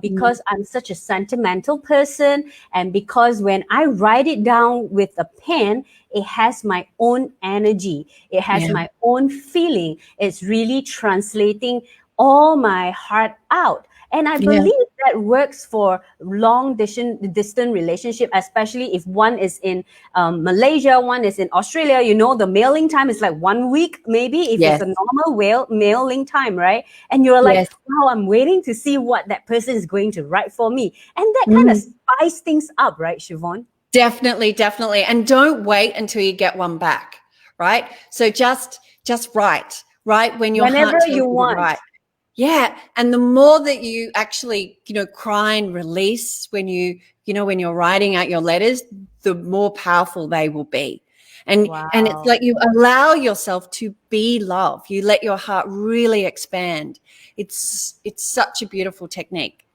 because I'm such a sentimental person, and because when I write it down with a pen, it has my own energy, it has my own feeling. It's really translating all my heart out. And I believe that works for long distant relationship, especially if one is in Malaysia, one is in Australia. You know, the mailing time is like 1 week, maybe, if it's a normal mailing time, right? And you're like, wow, I'm waiting to see what that person is going to write for me. And that kind of spice things up, right, Siobhan? Definitely, definitely. And don't wait until you get one back, right? So just write when your Whenever heart tells you you to want. write. Yeah. And the more that you actually, you know, cry and release when when you're writing out your letters, the more powerful they will be. And it's like you allow yourself to be love. You let your heart really expand. It's such a beautiful technique.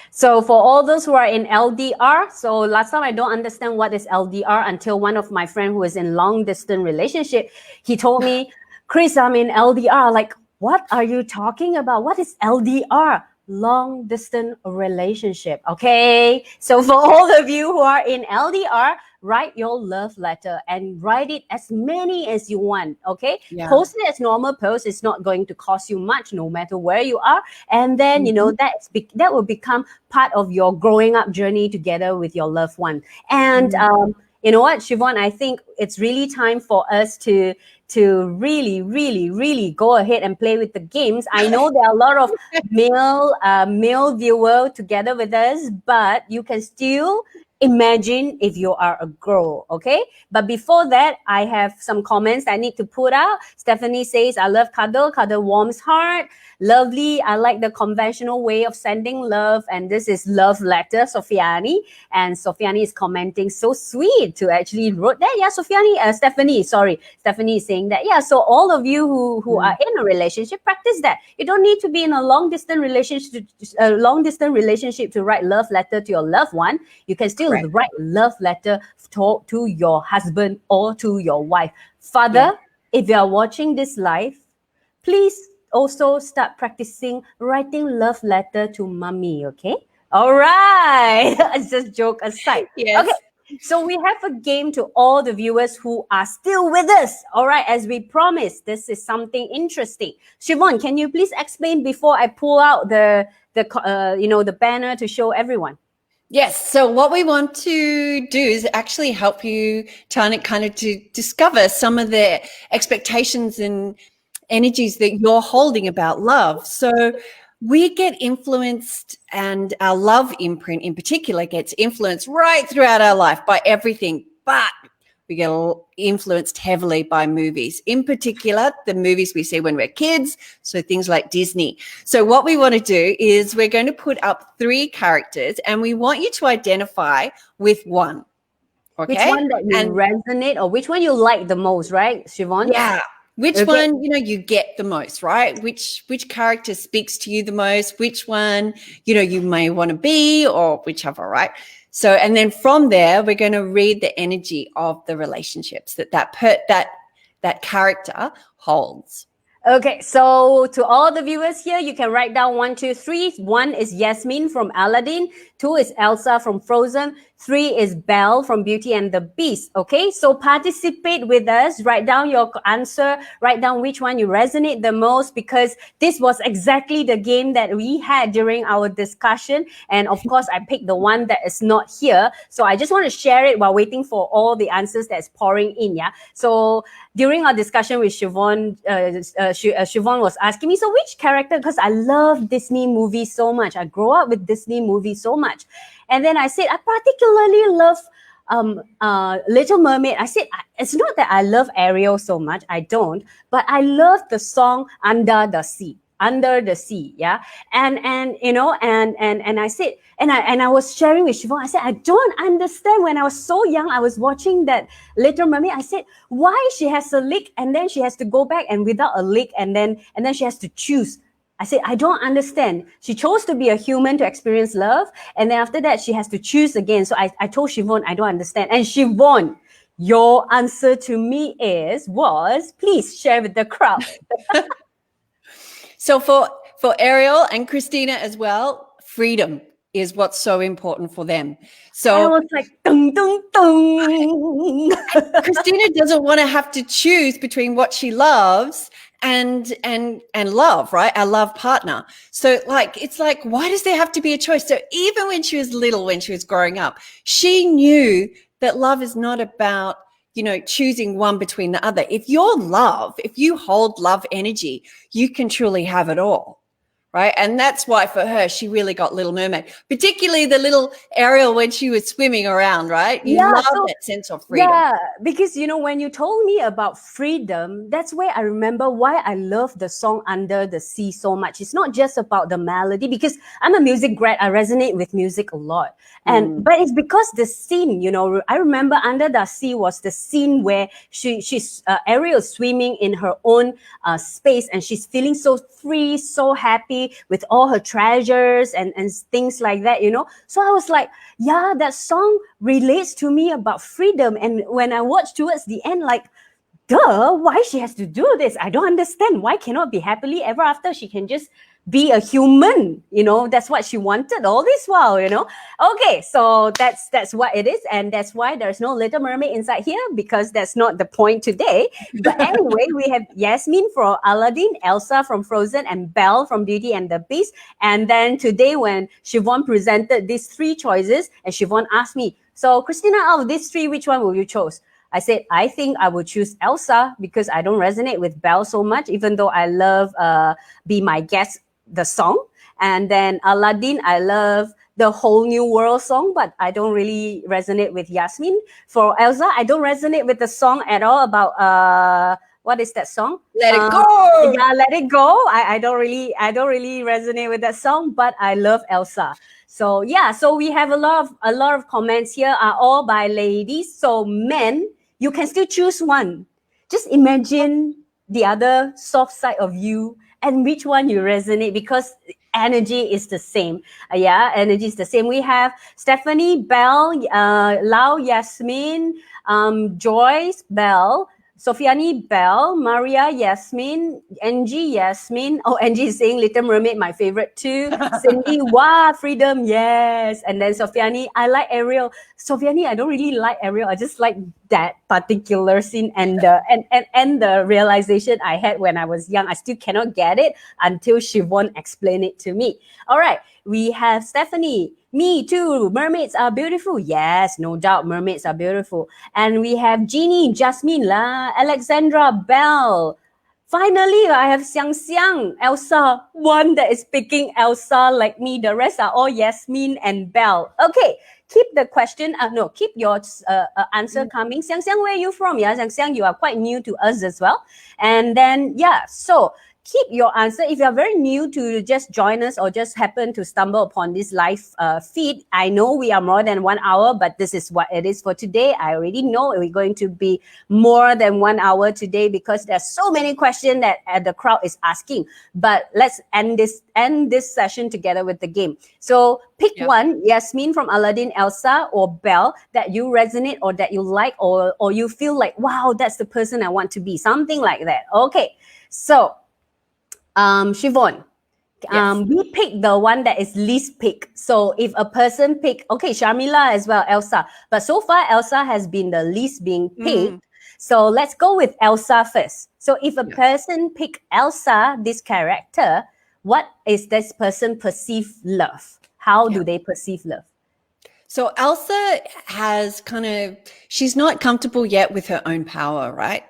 So for all those who are in LDR, so last time I don't understand what is LDR until one of my friend who is in long distance relationship, he told me, Chris, I'm in LDR. Like, what are you talking about? What is LDR? Long distance relationship. Okay. So for all of you who are in LDR, write your love letter and write it as many as you want. Okay. Post it as normal post. It's not going to cost you much no matter where you are. And then, you know, that will become part of your growing up journey together with your loved one. And, you know what, Siobhan, I think it's really time for us to really, really, really go ahead and play with the games. I know there are a lot of male viewer together with us, but you can still imagine if you are a girl, okay? But before that, I have some comments I need to put out. Stephanie says, I love cuddle warms heart. Lovely. I like the conventional way of sending love. And this is love letter, Sofiani. And Sofiani is commenting, so sweet to actually wrote that. Yeah, Stephanie is saying that. Yeah, so all of you who are in a relationship, practice that. You don't need to be in a long distance relationship to write love letter to your loved one. You can still write love letter to your husband or to your wife. Father, if you are watching this live, please also start practicing writing love letter to mommy, okay? All right. Just joke aside. Okay. Yes. So we have a game to all the viewers who are still with us. All right, as we promised, this is something interesting. Siobhan, can you please explain before I pull out the banner to show everyone? Yes. So what we want to do is actually help you kind of to discover some of the expectations and energies that you're holding about love. So we get influenced, and our love imprint in particular gets influenced right throughout our life by everything. But we get influenced heavily by movies, in particular, the movies we see when we're kids. So things like Disney. So what we want to do is we're going to put up 3 characters, and we want you to identify with one. Which Okay. one that you And resonate or which one you like the most, right, Siobhan? yeah, which Okay. one, you get the most, right? Which character speaks to you the most? Which one, you may want to be, or whichever, right? So, and then from there, we're going to read the energy of the relationships that character holds. Okay, so to all the viewers here, you can write down 1, 2, 3. 1 is Yasmin from Aladdin. 2 is Elsa from Frozen. 3 is Belle from Beauty and the Beast. Okay, so participate with us. Write down your answer. Write down which one you resonate the most, because this was exactly the game that we had during our discussion. And of course, I picked the one that is not here. So I just want to share it while waiting for all the answers that's pouring in. Yeah. So during our discussion with Siobhan, Siobhan was asking me, so which character? Because I love Disney movies so much. I grew up with Disney movies so much. And then I said, I particularly love Little Mermaid. I said, it's not that I love Ariel so much. I don't. But I love the song Under the Sea. Under the Sea, yeah, and I said, and I was sharing with Siobhan. I said, I don't understand. When I was so young, I was watching that Little Mermaid. I said, why she has a leg and then she has to go back and without a leg, and then she has to choose. I said, I don't understand. She chose to be a human to experience love, and then after that, she has to choose again. So I told Siobhan, I don't understand, and Siobhan, your answer to me was please share with the crowd. So for Ariel and Christina as well, freedom is what's so important for them. So I was like, dun, dun, dun. Christina doesn't want to have to choose between what she loves and love, right? Our love partner. So it's like, why does there have to be a choice? So even when she was little, when she was growing up, she knew that love is not about, choosing one between the other. If you hold love energy, you can truly have it all. Right. And that's why for her, she really got Little Mermaid, particularly the little Ariel when she was swimming around. Right. You love that sense of freedom. Yeah, because when you told me about freedom, that's where I remember why I love the song Under the Sea so much. It's not just about the melody, because I'm a music grad. I resonate with music a lot. But it's because the scene, I remember Under the Sea was the scene where she's Ariel swimming in her own space, and she's feeling so free, so happy with all her treasures and things like that, So I was like, yeah, that song relates to me about freedom. And when I watched towards the end, like, duh, why she has to do this? I don't understand. Why cannot be happily ever after? She can just be a human, that's what she wanted all this while, Okay, so that's what it is, and that's why there's no Little Mermaid inside here, because that's not the point today. But anyway, we have Yasmin from Aladdin, Elsa from Frozen, and Belle from Beauty and the Beast. And then today, when Siobhan presented these 3 choices, and Siobhan asked me, so Christina, out of these 3, which one will you choose? I said, I think I would choose Elsa, because I don't resonate with Belle so much, even though I love Be My Guest, the song. And then Aladdin, I love the Whole New World song, but I don't really resonate with Yasmin. For Elsa, I don't resonate with the song at all about what is that song? Let It Go. Yeah, Let It Go. I don't really resonate with that song, but I love Elsa. So yeah, so we have a lot of comments here are all by ladies. So men, you can still choose one. Just imagine the other soft side of you and which one you resonate, because energy is the same. Energy is the same. We have Stephanie, Belle, Lau, Yasmin, Joyce, Belle. Sofiani, Belle, Maria, Yasmin, Angie, Yasmin. Oh, Angie is saying Little Mermaid, my favorite too. Cindy, wow, freedom, yes. And then Sofiani, I like Ariel. Sofiani, I don't really like Ariel. I just like that particular scene and the realization I had when I was young. I still cannot get it until Siobhan explained it to me. All right, we have Stephanie. Me too. Mermaids are beautiful. Yes, no doubt. Mermaids are beautiful. And we have Jeannie, Jasmine, Alexandra, Belle. Finally, I have Xiang Xiang, Elsa, one that is picking Elsa like me. The rest are all Yasmin and Belle. Okay, keep the question, keep your answer coming. Xiang Xiang, where are you from? Yeah, Xiang Xiang, you are quite new to us as well. And then, so keep your answer. If you're very new to just join us or just happen to stumble upon this live feed, I know we are more than 1 hour, but this is what it is for today. I already know we're going to be more than 1 hour today because there's so many questions that the crowd is asking. But let's end this session together with the game. So pick one, Yasmin from Aladdin, Elsa, or Belle that you resonate or that you like or you feel like, wow, that's the person I want to be. Something like that. Okay. So Siobhan, we pick the one that is least picked. So if a person pick, okay, Sharmila as well, Elsa. But so far, Elsa has been the least being picked. So let's go with Elsa first. So if a person pick Elsa, this character, what is this person perceive love? How do they perceive love? So Elsa has she's not comfortable yet with her own power, right?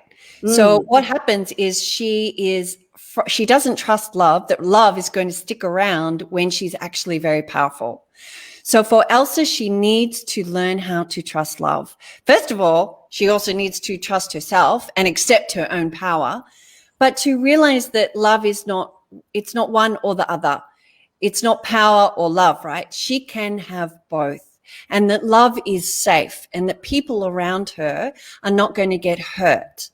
So what happens is she doesn't trust love, that love is going to stick around when she's actually very powerful. So for Elsa, she needs to learn how to trust love. First of all, she also needs to trust herself and accept her own power, but to realize that love it's not one or the other. It's not power or love, right? She can have both, and that love is safe and that people around her are not going to get hurt.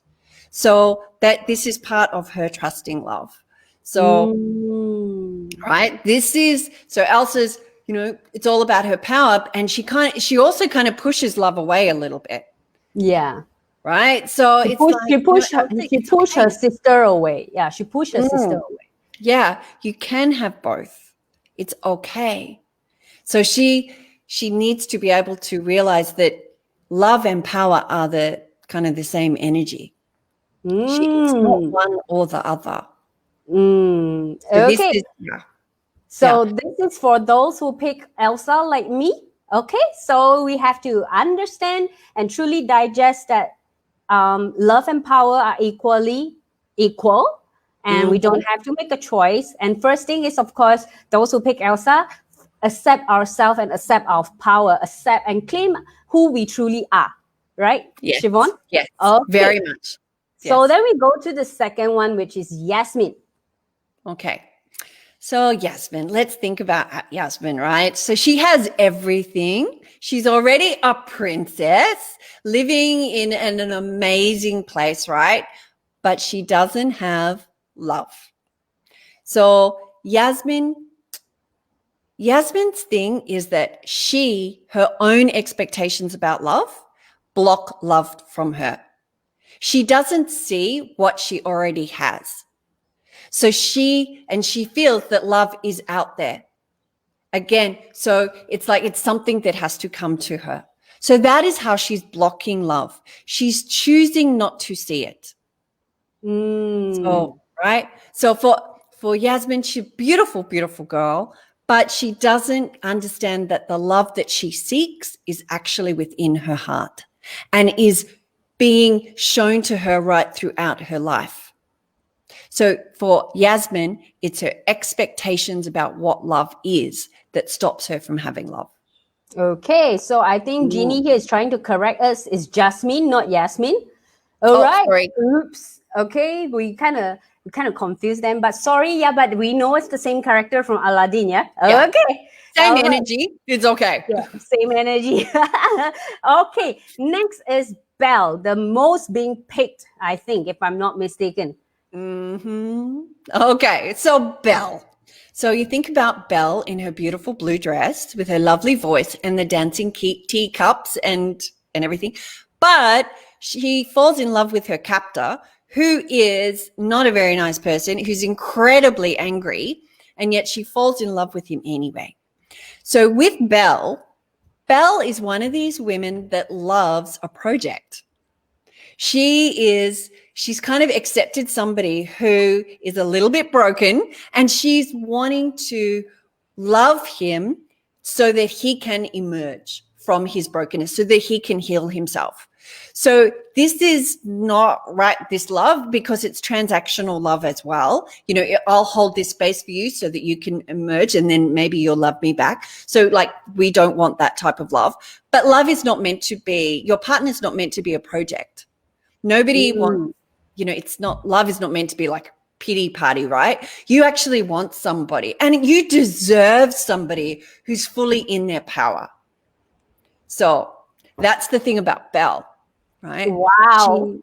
So that this is part of her trusting love. So, right, so Elsa's, it's all about her power, and she also kind of pushes love away a little bit. Yeah. Right. So she pushed her sister away. Yeah. She pushed her sister away. Yeah. You can have both. It's okay. So she needs to be able to realize that love and power are the kind of the same energy. It's not one or the other. Okay. This is for those who pick Elsa like me. Okay. So we have to understand and truly digest that love and power are equal, and we don't have to make a choice. And first thing is, of course, those who pick Elsa, accept ourselves and accept our power, accept and claim who we truly are. Right? Yes. Siobhan? Yes. Okay. Very much. So then we go to the second one, which is Yasmin. Okay. So Yasmin, let's think about Yasmin, right? So she has everything. She's already a princess living in an amazing place, right? But she doesn't have love. So Yasmin's thing is that her own expectations about love block love from her. She doesn't see what she already has. So she feels that love is out there. Again, so it's like it's something that has to come to her. So that is how she's blocking love. She's choosing not to see it. So, right? So for Yasmin, she's a beautiful, beautiful girl, but she doesn't understand that the love that she seeks is actually within her heart and is being shown to her right throughout her life. So for Yasmin, it's her expectations about what love is that stops her from having love. Okay, so I think Jeannie here is trying to correct us. It's Jasmine, not Yasmin. All right. Sorry. Oops. Okay, we kind of confused them, but sorry. Yeah, but we know it's the same character from Aladdin. Yeah. Okay. Same energy. It's okay. Yeah, same energy. Okay. Next is Belle, the most being picked, I think, if I'm not mistaken. Okay, so Belle. So you think about Belle in her beautiful blue dress with her lovely voice and the dancing teacups and everything. But she falls in love with her captor, who is not a very nice person, who's incredibly angry, and yet she falls in love with him anyway. So with Belle is one of these women that loves a project. She's kind of accepted somebody who is a little bit broken, and she's wanting to love him so that he can emerge from his brokenness, so that he can heal himself. So this is not right, this love, because it's transactional love as well. You know, I'll hold this space for you so that you can emerge, and then maybe you'll love me back. So like, we don't want that type of love. But love is not meant to be, your partner's not meant to be a project. Nobody wants, you know, it's not, love is not meant to be like pity party, right? You actually want somebody, and you deserve somebody who's fully in their power. So that's the thing about Belle, right? Wow.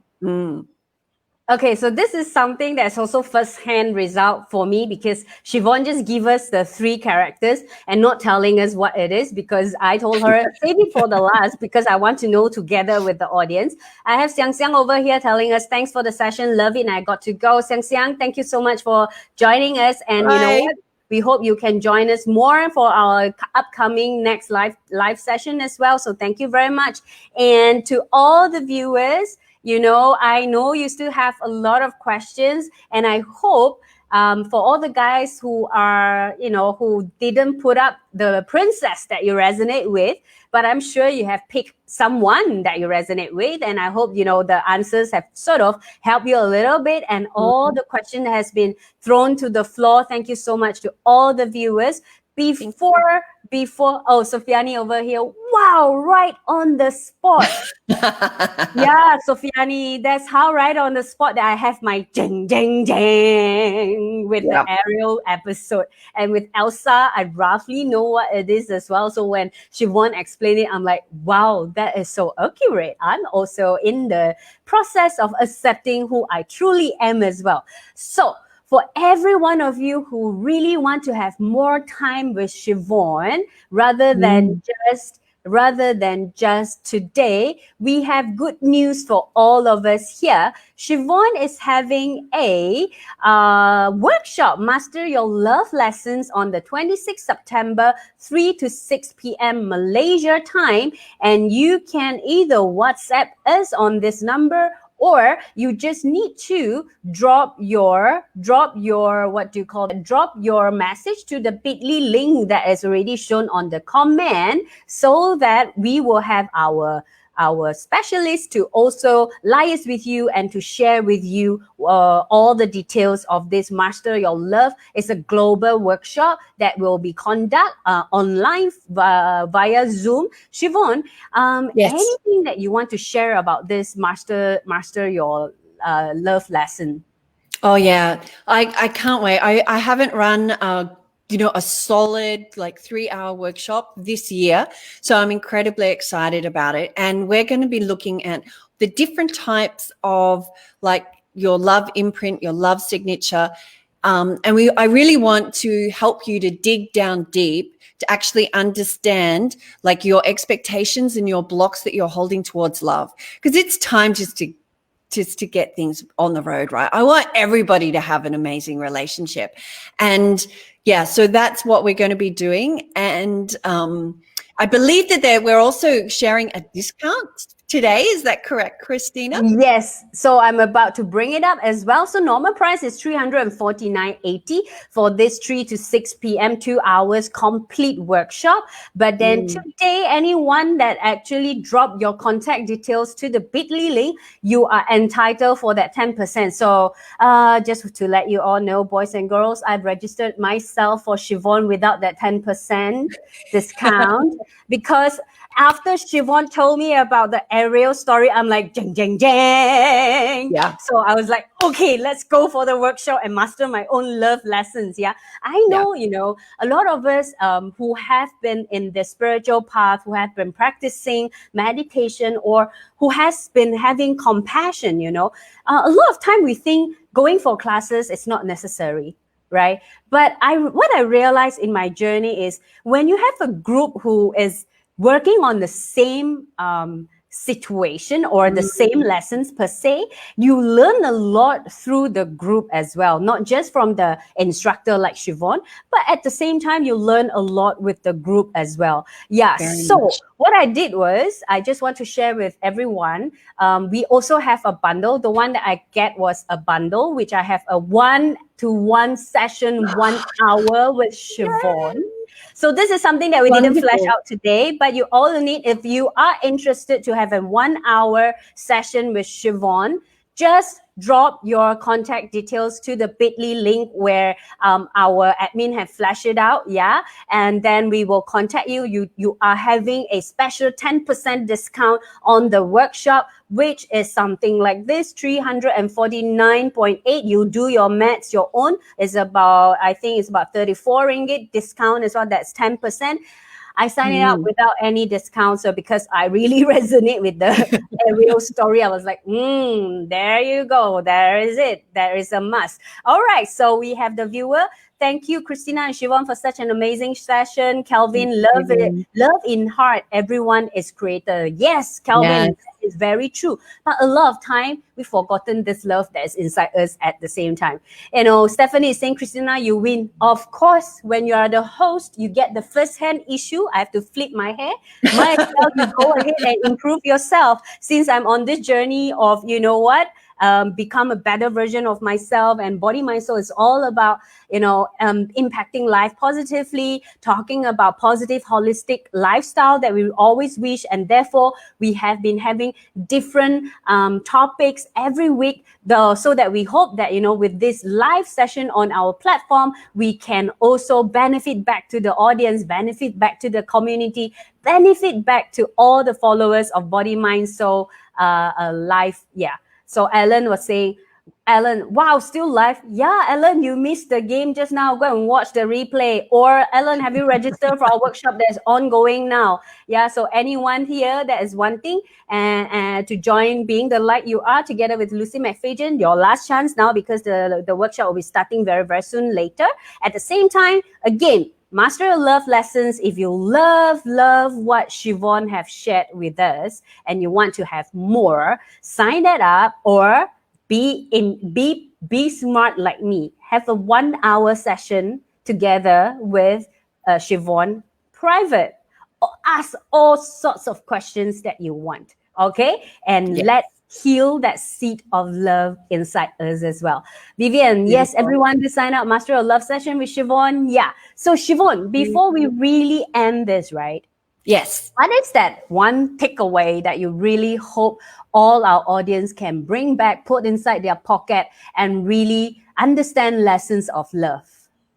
Okay, so this is something that's also first-hand result for me, because Siobhan just gave us the 3 characters and not telling us what it is, because I told her, save it for the last, because I want to know together with the audience. I have Xiang Xiang over here telling us, thanks for the session, love it, and I got to go. Xiang Xiang, thank you so much for joining us. And you know what? We hope you can join us more for our upcoming next live session as well. So thank you very much. And to all the viewers, you know, I know you still have a lot of questions, and I hope for all the guys who are, you know, who didn't put up the princess that you resonate with, but I'm sure you have picked someone that you resonate with, and I hope, you know, the answers have sort of helped you a little bit, and all the question has been thrown to the floor. Thank you so much to all the viewers. Before, oh, Sofiani over here. Wow, right on the spot. Yeah, Sofiani, that's how right on the spot that I have my jing, jing, jing with the Ariel episode. And with Elsa, I roughly know what it is as well. So when Siobhan explained it, I'm like, wow, that is so accurate. I'm also in the process of accepting who I truly am as well. So for every one of you who really want to have more time with Siobhan, rather than just today, we have good news for all of us here. Siobhan is having a workshop, Master Your Love Lessons, on the 26th September, 3 to 6 p.m. Malaysia time. And you can either WhatsApp us on this number, or you just need to drop your message to the bit.ly link that is already shown on the comment, so that we will have our specialist to also liaise with you and to share with you all the details of this Master Your Love. It's a global workshop that will be conducted online via Zoom. Siobhan, anything that you want to share about this Master Your Love lesson? Oh yeah, I can't wait. I haven't run a solid like 3-hour workshop this year, so I'm incredibly excited about it. And we're going to be looking at the different types of like your love imprint, your love signature, and I really want to help you to dig down deep to actually understand like your expectations and your blocks that you're holding towards love, because it's time just to get things on the road, right? I want everybody to have an amazing relationship. And yeah, so that's what we're going to be doing. And I believe that we're also sharing a discount today. Is that correct, Christina? Yes. So I'm about to bring it up as well. So normal price is $349.80 for this 3 to 6 p.m. 2 hours complete workshop. But then today, anyone that actually drop your contact details to the bit.ly link, you are entitled for that 10%. So just to let you all know, boys and girls, I've registered myself for Siobhan without that 10% discount because after Siobhan told me about the Ariel story, I'm like, jang, jang, jang. Yeah. So I was like, okay, let's go for the workshop and master my own love lessons. Yeah. I know, you know, a lot of us who have been in the spiritual path, who have been practicing meditation, or who has been having compassion, you know, a lot of time we think going for classes is not necessary. Right. But what I realized in my journey is when you have a group who is working on the same situation or the same lessons per se. You learn a lot through the group as well, not just from the instructor like Siobhan, but at the same time, you learn a lot with the group as well. Yeah. Very So much. what I did was, I just want to share with everyone. We also have a bundle. The one that I get was a bundle, which I have a 1-to-1 session, 1 hour with Siobhan. So this is something that we didn't flesh Wonderful. out today, but you all need, if you are interested to have a 1 hour session with Siobhan, just drop your contact details to the bit.ly link where our admin have flashed it out. Yeah. And then we will contact you. You are having a special 10% discount on the workshop, which is something like this, 349.8. You do your maths your own. It's about, I think it's about 34 ringgit discount as well. That's 10%. I signed it up Mm. without any discount. So because I really resonate with the Ariel story, I was like, there you go. There is it. There is a must. All right. So we have the viewer. Thank you, Christina and Siobhan, for such an amazing session. Thank Calvin, love it. you. Love in heart. Everyone is creator. Yes, Calvin, Yes. that is very true. But a lot of time, we've forgotten this love that is inside us at the same time. Stephanie is saying, Christina, you win. Of course, when you are the host, you get the first-hand issue. I have to flip my hair. Might as well you go ahead and improve yourself. Since I'm on this journey of, become a better version of myself, and Body Mind Soul is all about impacting life positively, talking about positive holistic lifestyle that we always wish, and therefore we have been having different topics every week, so that we hope that with this live session on our platform, we can also benefit back to the audience, benefit back to the community, benefit back to all the followers of Body Mind Soul live. Yeah. So Alan was saying, Alan, wow, still live? Yeah, Alan, you missed the game just now. Go and watch the replay. Or Alan, have you registered for our workshop that's ongoing now? Yeah, so anyone here that is wanting and to join being the light you are together with Lucy McFadyen, your last chance now, because the workshop will be starting very, very soon later. At the same time, again, Master Your Love lessons. If you love what Siobhan have shared with us and you want to have more, sign that up, or be smart like me. Have a 1 hour session together with Siobhan private. Ask all sorts of questions that you want. Okay, and Yeah. let's heal that seed of love inside us as well. Vivian, yes, Beautiful. everyone to sign up Master of Love session with Siobhan. Yeah. So Siobhan, before we really end this, right? Yes. What is that one takeaway that you really hope all our audience can bring back, put inside their pocket, and really understand lessons of love?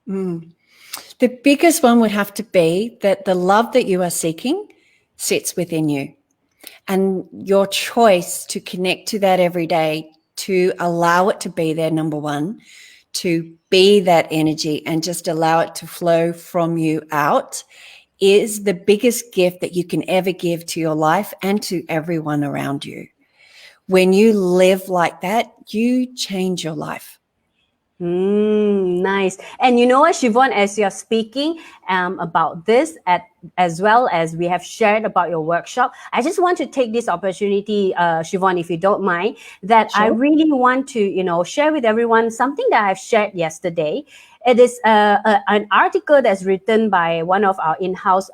The biggest one would have to be that the love that you are seeking sits within you, and your choice to connect to that every day, to allow it to be there, number one, to be that energy and just allow it to flow from you out, is the biggest gift that you can ever give to your life and to everyone around you. When you live like that, you change your life. Nice. And you know what, Siobhan, as you're speaking about this, as well as we have shared about your workshop, I just want to take this opportunity, Siobhan, if you don't mind, that I Sure. really want to, share with everyone something that I've shared yesterday. It is an article that's written by one of our in-house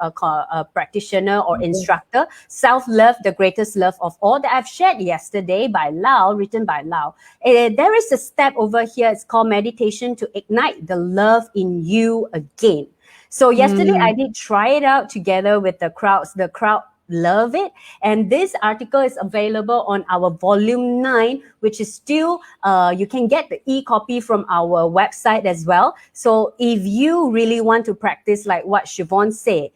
practitioner or instructor, Self-Love, the Greatest Love of All, that I've shared yesterday by Lau, written by Lau. There is a step over here. It's called meditation to ignite the love in you again. So yesterday I did try it out together with the crowds. The crowd love it, and this article is available on our volume 9, which is still you can get the e-copy from our website as well. So if you really want to practice like what Siobhan said,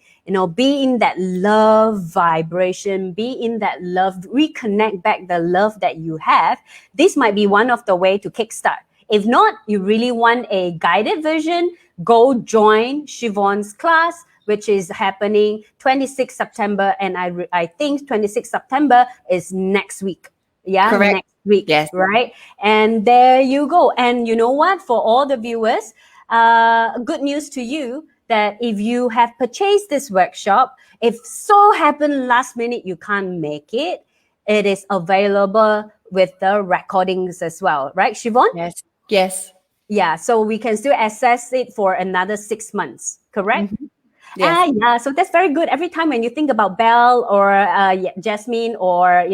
be in that love vibration, be in that love, reconnect back the love that you have, this might be one of the way to kickstart. If not, you really want a guided version, go join Siobhan's class, which is happening 26 September. And I think 26 September is next week. Yeah, Correct. next week. Yes. Right? And there you go. And you know what? For all the viewers, good news to you that if you have purchased this workshop, if so happen last minute you can't make it, it is available with the recordings as well, right, Siobhan? Yes. Yes. Yeah, so we can still access it for another 6 months, correct? Mhm. Yes. Yeah, so that's very good. Every time when you think about Belle or Jasmine or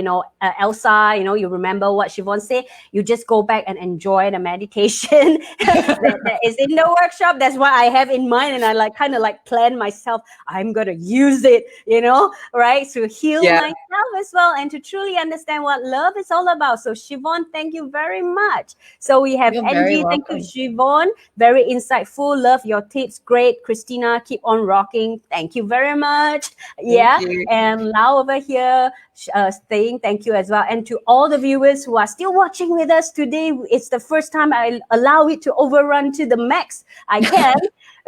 Elsa, you remember what Siobhan said. You just go back and enjoy the meditation that is in the workshop. That's what I have in mind, and I kind of plan myself. I'm gonna use it, right, to heal Yeah. myself as well and to truly understand what love is all about. So Siobhan, thank you very much. So we have You're very Angie. Thank you, welcome. Siobhan. Very insightful. Love your tips. Great. Christina, keep on rocking. Thank you very much. Thank Yeah. you. And Lau over here saying thank you as well. And to all the viewers who are still watching with us today, it's the first time I allow it to overrun to the max I can.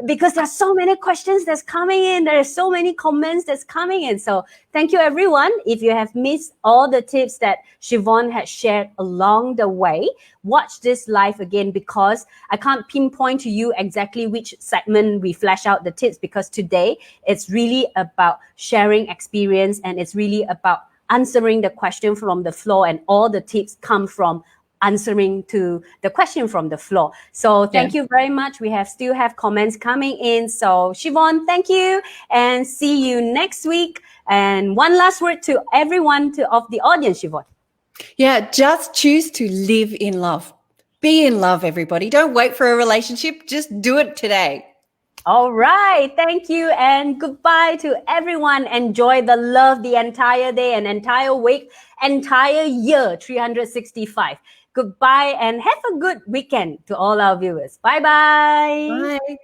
Because there's so many questions that's coming in. There are so many comments that's coming in. So thank you, everyone. If you have missed all the tips that Siobhan had shared along the way, watch this live again, because I can't pinpoint to you exactly which segment we flash out the tips, because today it's really about sharing experience, and it's really about answering the question from the floor, and all the tips come from answering to the question from the floor. So Yeah. thank you very much. We still have comments coming in. So Siobhan, thank you, and see you next week. And one last word to everyone of the audience, Siobhan. Yeah. Just choose to live in love. Be in love, everybody. Don't wait for a relationship. Just do it today. All right. Thank you. And goodbye to everyone. Enjoy the love the entire day and entire week, entire year, 365. Goodbye and have a good weekend to all our viewers. Bye-bye. Bye.